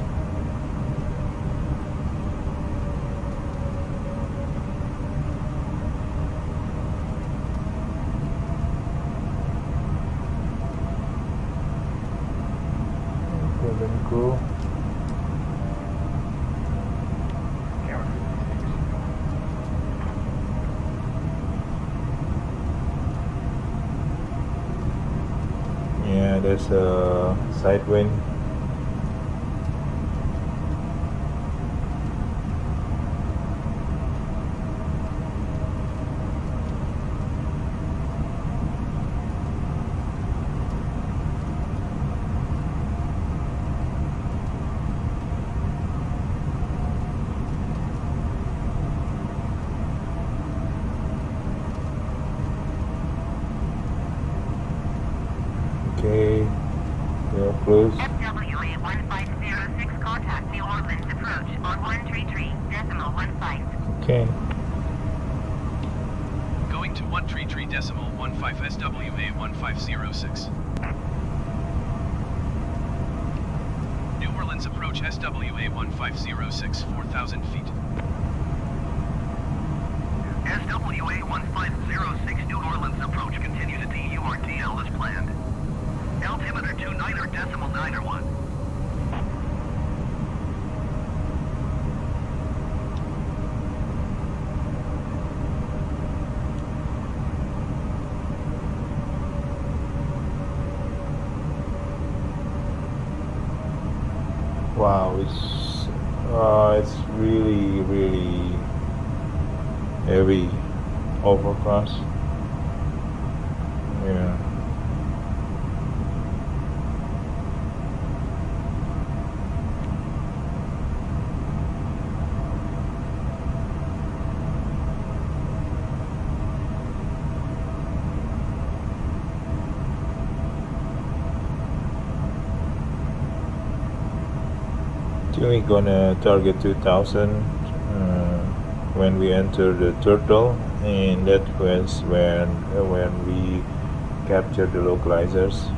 Go. Yeah, there's a side wind. Okay. Going to 133.15 SWA 1506. New Orleans approach SWA 1506, 4,000 feet. SWA 1506 New Orleans approach continues at DURTL as planned. Altimeter 29.91. Wow, it's really heavy overcast. Yeah. We're gonna target 2000 when we enter the Throttle, and that was when we capture the localizers.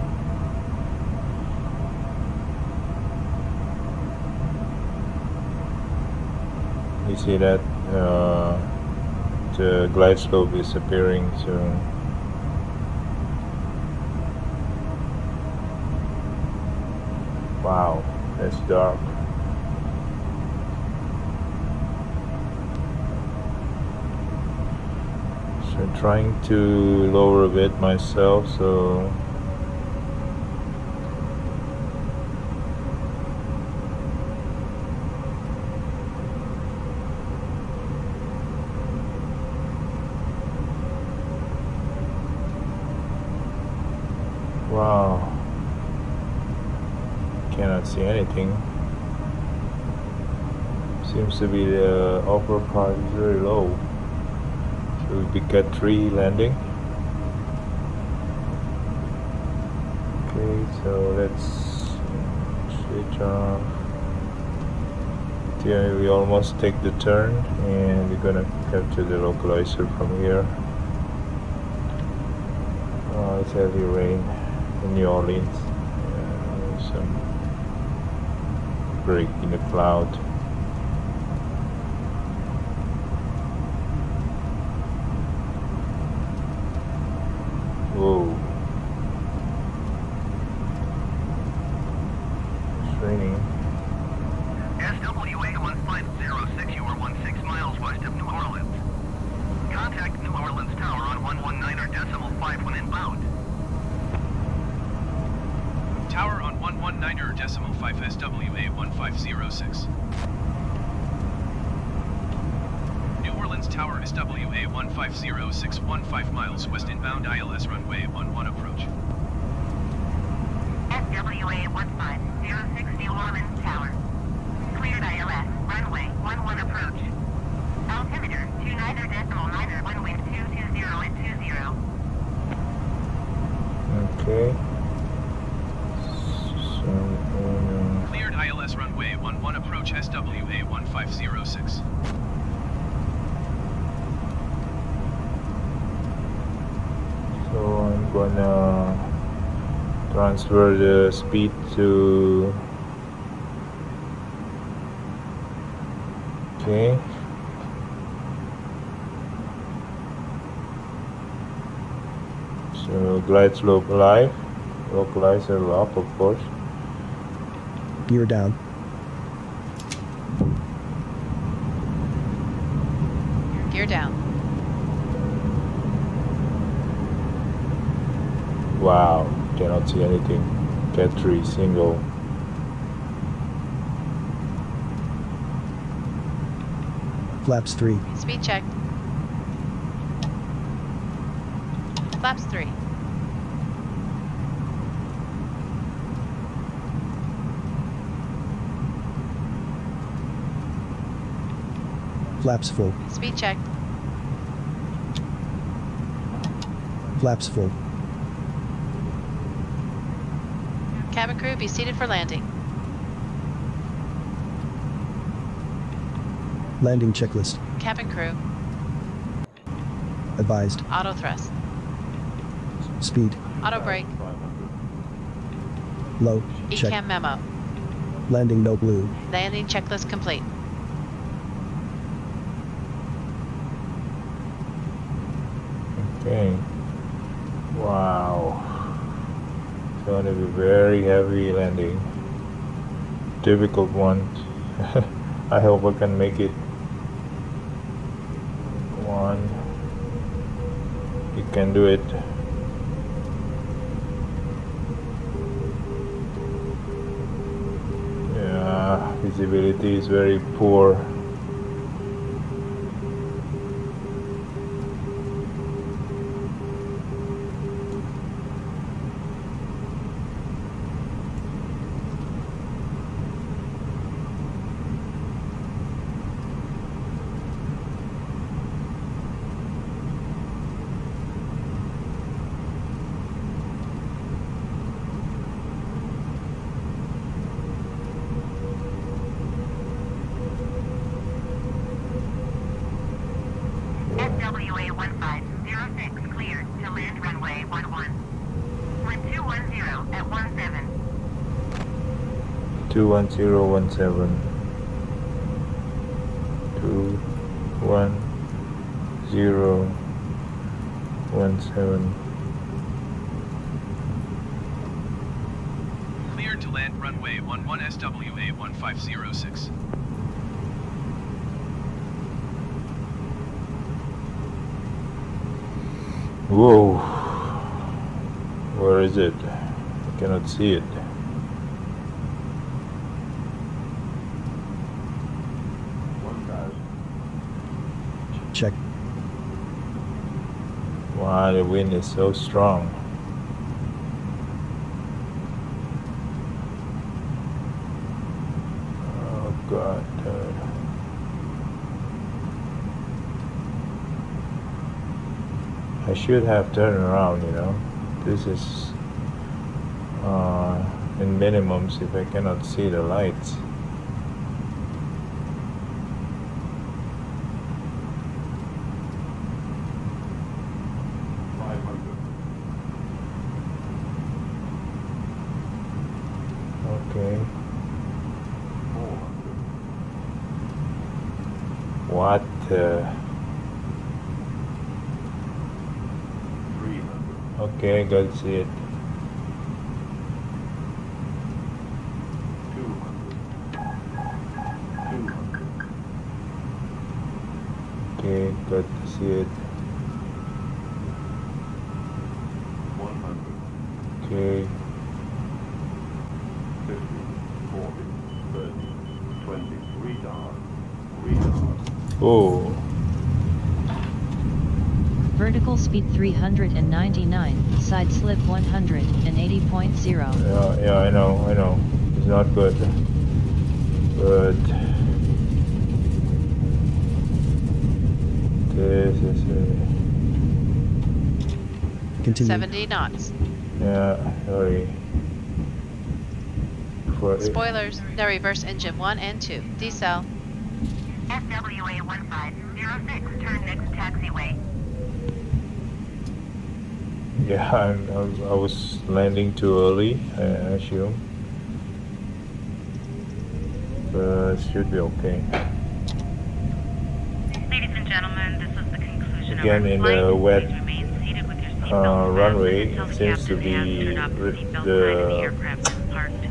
You see that the glide slope is appearing soon. Wow, that's dark. So I'm trying to lower a bit myself, so wow, cannot see anything. Seems to be the upper part is very low. So we get 3 landing. Okay, so let's switch off. Yeah, we almost take the turn, and we're gonna capture the localizer from here. It's heavy rain in New Orleans. Some break in the cloud. Whoa. It's raining. SWA 1506, you are 16 miles west of New Orleans. Contact New Orleans Tower on 119.5 when inbound. Tower on 119.5 SWA 1506. New Orleans Tower SWA 1506, 15 miles west inbound ILS runway 11 approach. SWA 1506 New Orleans Tower. Cleared ILS, runway 11 approach. Altimeter 29.91, wind 220 at 20. Okay. Cleared ILS runway 11 approach SWA 1506. So I'm gonna transfer the speed to, okay. So glide slope live, localizer up, of course. Gear down. Gear down. Wow, cannot see anything. Cat 3 single. Flaps 3. Speed check. Flaps 3. Flaps full. Speed check. Flaps full. Cabin crew, be seated for landing. Landing checklist. Cabin crew. Advised. Auto thrust. Speed. Auto brake. Low. Check. ECAM memo. Landing no blue. Landing checklist complete. Okay. Wow. It's going to be very heavy landing. Difficult one. I hope I can make it. One. You can do it. Yeah, visibility is very poor. SWA 1506 cleared to land runway 11. 1210 at 17. 21017. 21017. Cleared to land runway 11 SWA 1506. Whoa. Where is it? I cannot see it. Check. Wow, the wind is so strong. Oh God. I should have turned around, you know. This is in minimums if I cannot see the lights. Okay. What? Okay, got to see it. 200. Okay, got to see it. 100. Okay. 50. 40. 30. 20. Retard. Retard. Oh. Vertical speed 399, side slip 180.0. Yeah, I know. It's not good. But this is Continue. 70 knots. yeah, sorry. For Spoilers. No reverse engine 1 and 2. Decel. SWA 1506 turn next taxiway. yeah, I was landing too early, I assume. But should be okay. Ladies and gentlemen, this is the conclusion Again, of our in flight. the wet Please remain seated with your seatbelts runway, fastened until the seems to captain has be turned off the seatbelt sign and the aircraft is parked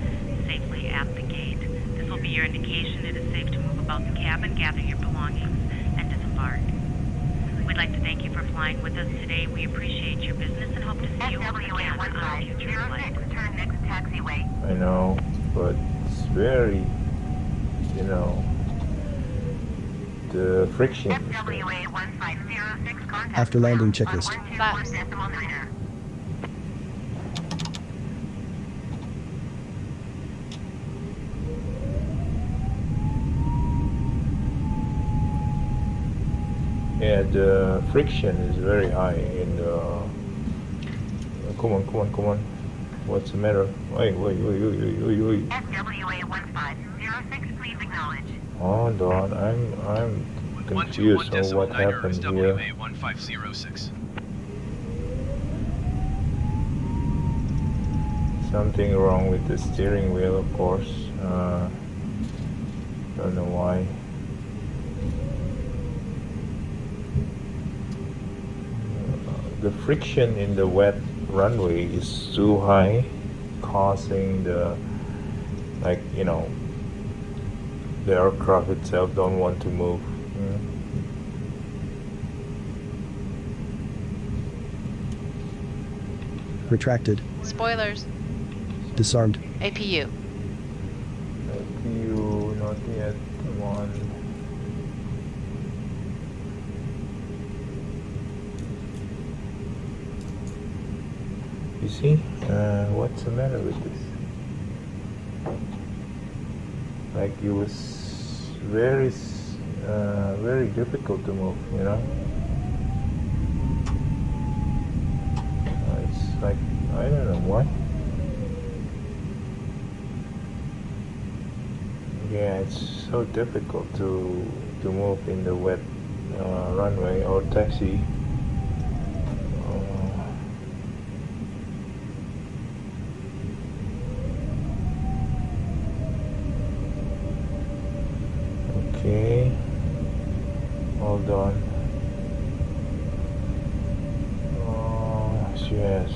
safely at the gate. This will be your indication it is safe to move about the cabin, gather your belongings, and disembark. We'd like to thank you for flying with us today. We appreciate your business and hope to see you again SWA on a future flight. 1506 turn next taxiway. I know, but it's very, you know, the friction. is there. SWA 1506 contact. After landing checklist. 121.9. Yeah, the friction is very high in the. Come on. What's the matter? Wait. SWA 1506, please acknowledge. Hold on, I'm confused on what happened here. WA1506. Something wrong with the steering wheel, of course. Don't know why. The friction in the wet runway is too high, causing the, like, you know, the aircraft itself don't want to move. Retracted. Spoilers. Disarmed. APU. APU, not yet. Come on. You see? What's the matter with this? Like, it was very difficult to move, you know? It's like, I don't know why. Yeah, it's so difficult to move in the wet runway or taxi. Okay, hold on. Oh, yes,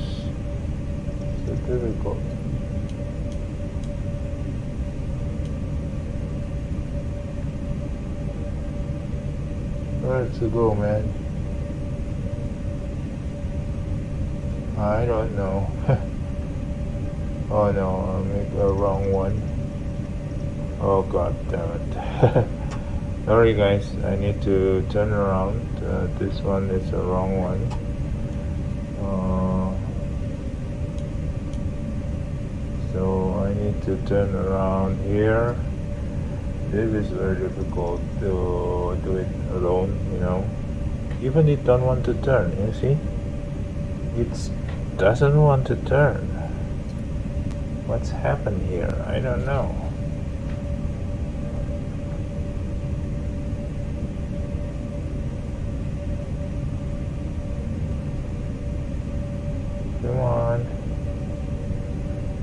so difficult. Where to go, man? I don't know. Oh no, I make a wrong one. Oh god damn it. Sorry guys, I need to turn around. This one is the wrong one. So I need to turn around here. This is very difficult to do it alone, you know. Even it don't want to turn, you see? It doesn't want to turn. What's happened here? I don't know. Come on.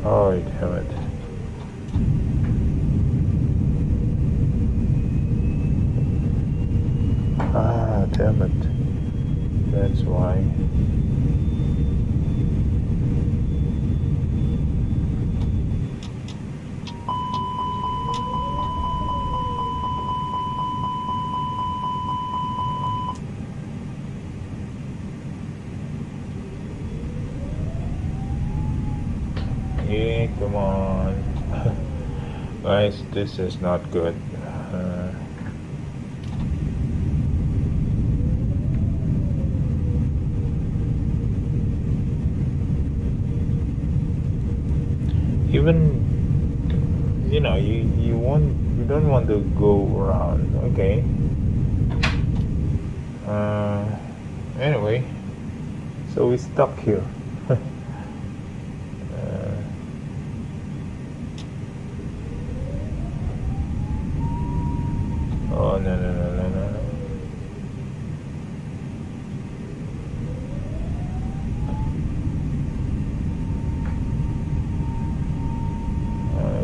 Oh, damn it. Ah, damn it. That's why. Yeah, come on. Guys, this is not good. Even, you know, you don't want to go around. Okay. Anyway, so we stuck here. Oh no.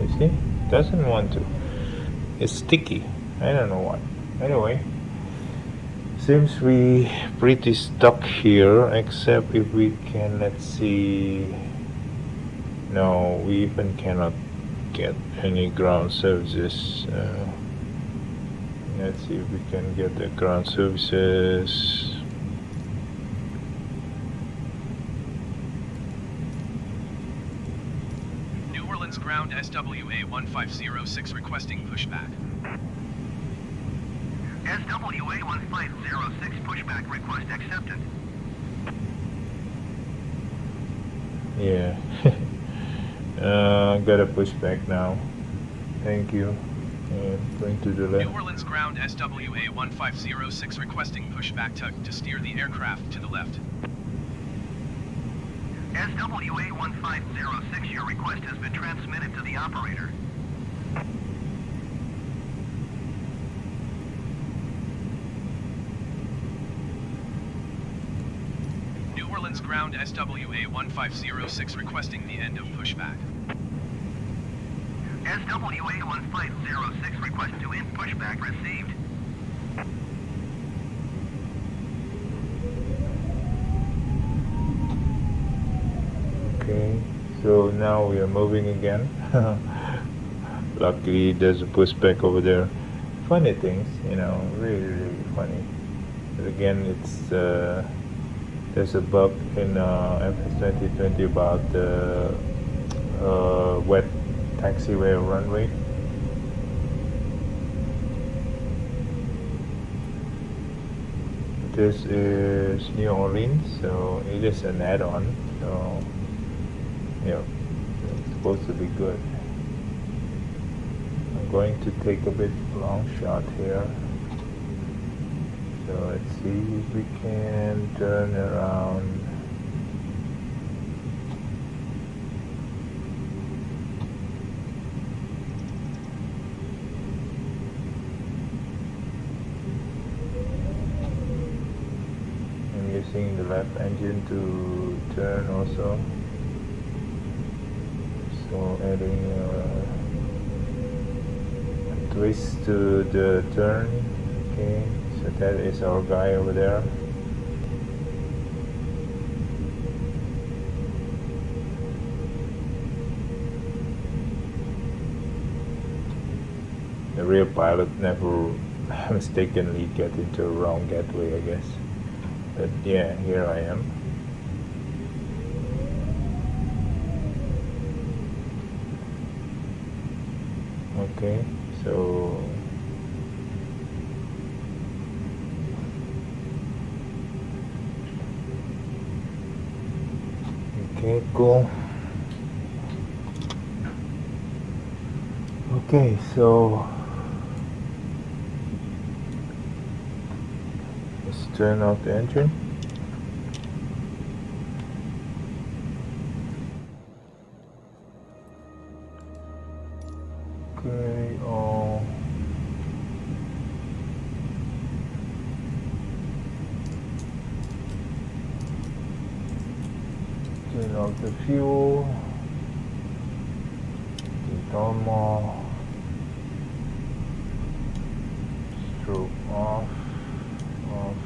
You see, doesn't want to. It's sticky. I don't know why. Anyway, seems we pretty stuck here, except if we can, let's see. No, we even cannot get any ground services. Let's see if we can get the ground services. New Orleans ground SWA 1506 requesting pushback. SWA 1506 pushback request accepted. Yeah. Gotta push back now. Thank you. Going to the left. New Orleans ground SWA 1506 requesting pushback to steer the aircraft to the left. SWA 1506, your request has been transmitted to the operator. Orleans ground SWA 1506 requesting the end of pushback. SWA 1506 request to end pushback received. Okay, so now we are moving again. Luckily there's a pushback over there. Funny things, you know, really funny. But again, it's there's a bug in Fs2020 about the wet taxiway runway. This is New Orleans, so it is an add-on, so yeah, it's supposed to be good. I'm going to take a bit long shot here. So let's see if we can turn around. I'm using the left engine to turn also. So adding a twist to the turn. Okay. So that is our guy over there. The real pilot never mistakenly get into a wrong gateway, I guess. But yeah, here I am. Okay, so okay, cool. Okay, so let's turn off the engine. Okay, turn off the fuel, normal, stroke off, off.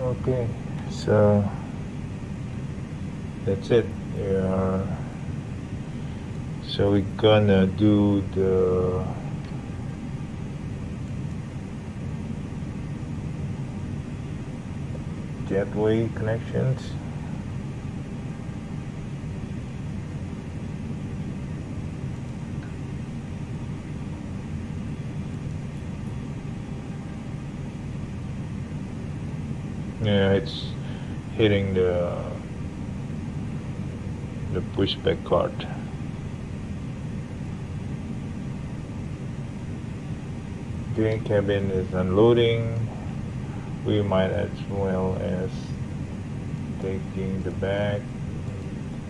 Okay, so that's it. So we're gonna do the gateway connections. Yeah, it's hitting the pushback card. Okay, cabin is unloading. We might as well as taking the back,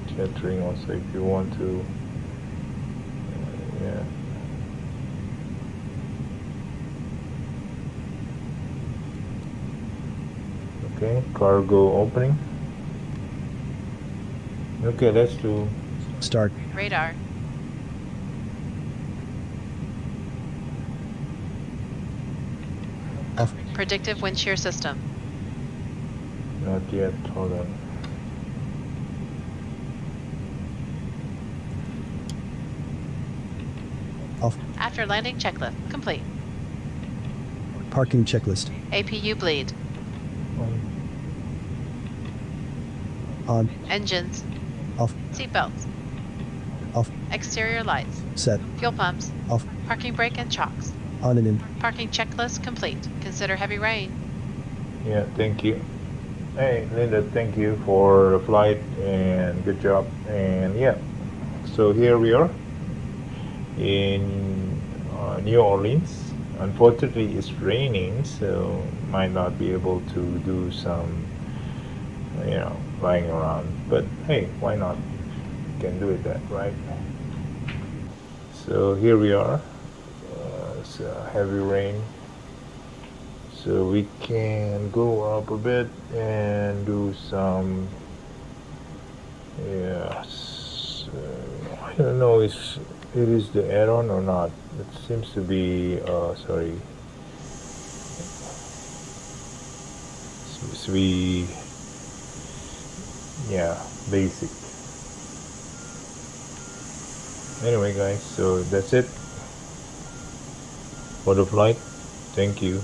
chattering also if you want to. Yeah. Okay, cargo opening. Okay, let's do Start. Radar. Off. Predictive wind shear system. not yet. Hold on. Off. After landing checklist complete. Parking checklist. APU bleed. On. Engines. Off. Seatbelts. Off. Exterior lights. Set. Fuel pumps. Off. Parking brake and chocks. On and in. Parking checklist complete. Consider heavy rain. Yeah, thank you. Hey, Linda, thank you for the flight and good job. And yeah, so here we are in New Orleans. Unfortunately, it's raining, so might not be able to do some, flying around. But hey, why not? Can do it that, right? So here we are. It's heavy rain So we can go up a bit and do some, yes, I don't know if it is the Addon or not. It seems to be, sorry, seems to be, yeah, basic. Anyway guys, so that's it for the flight. Thank you.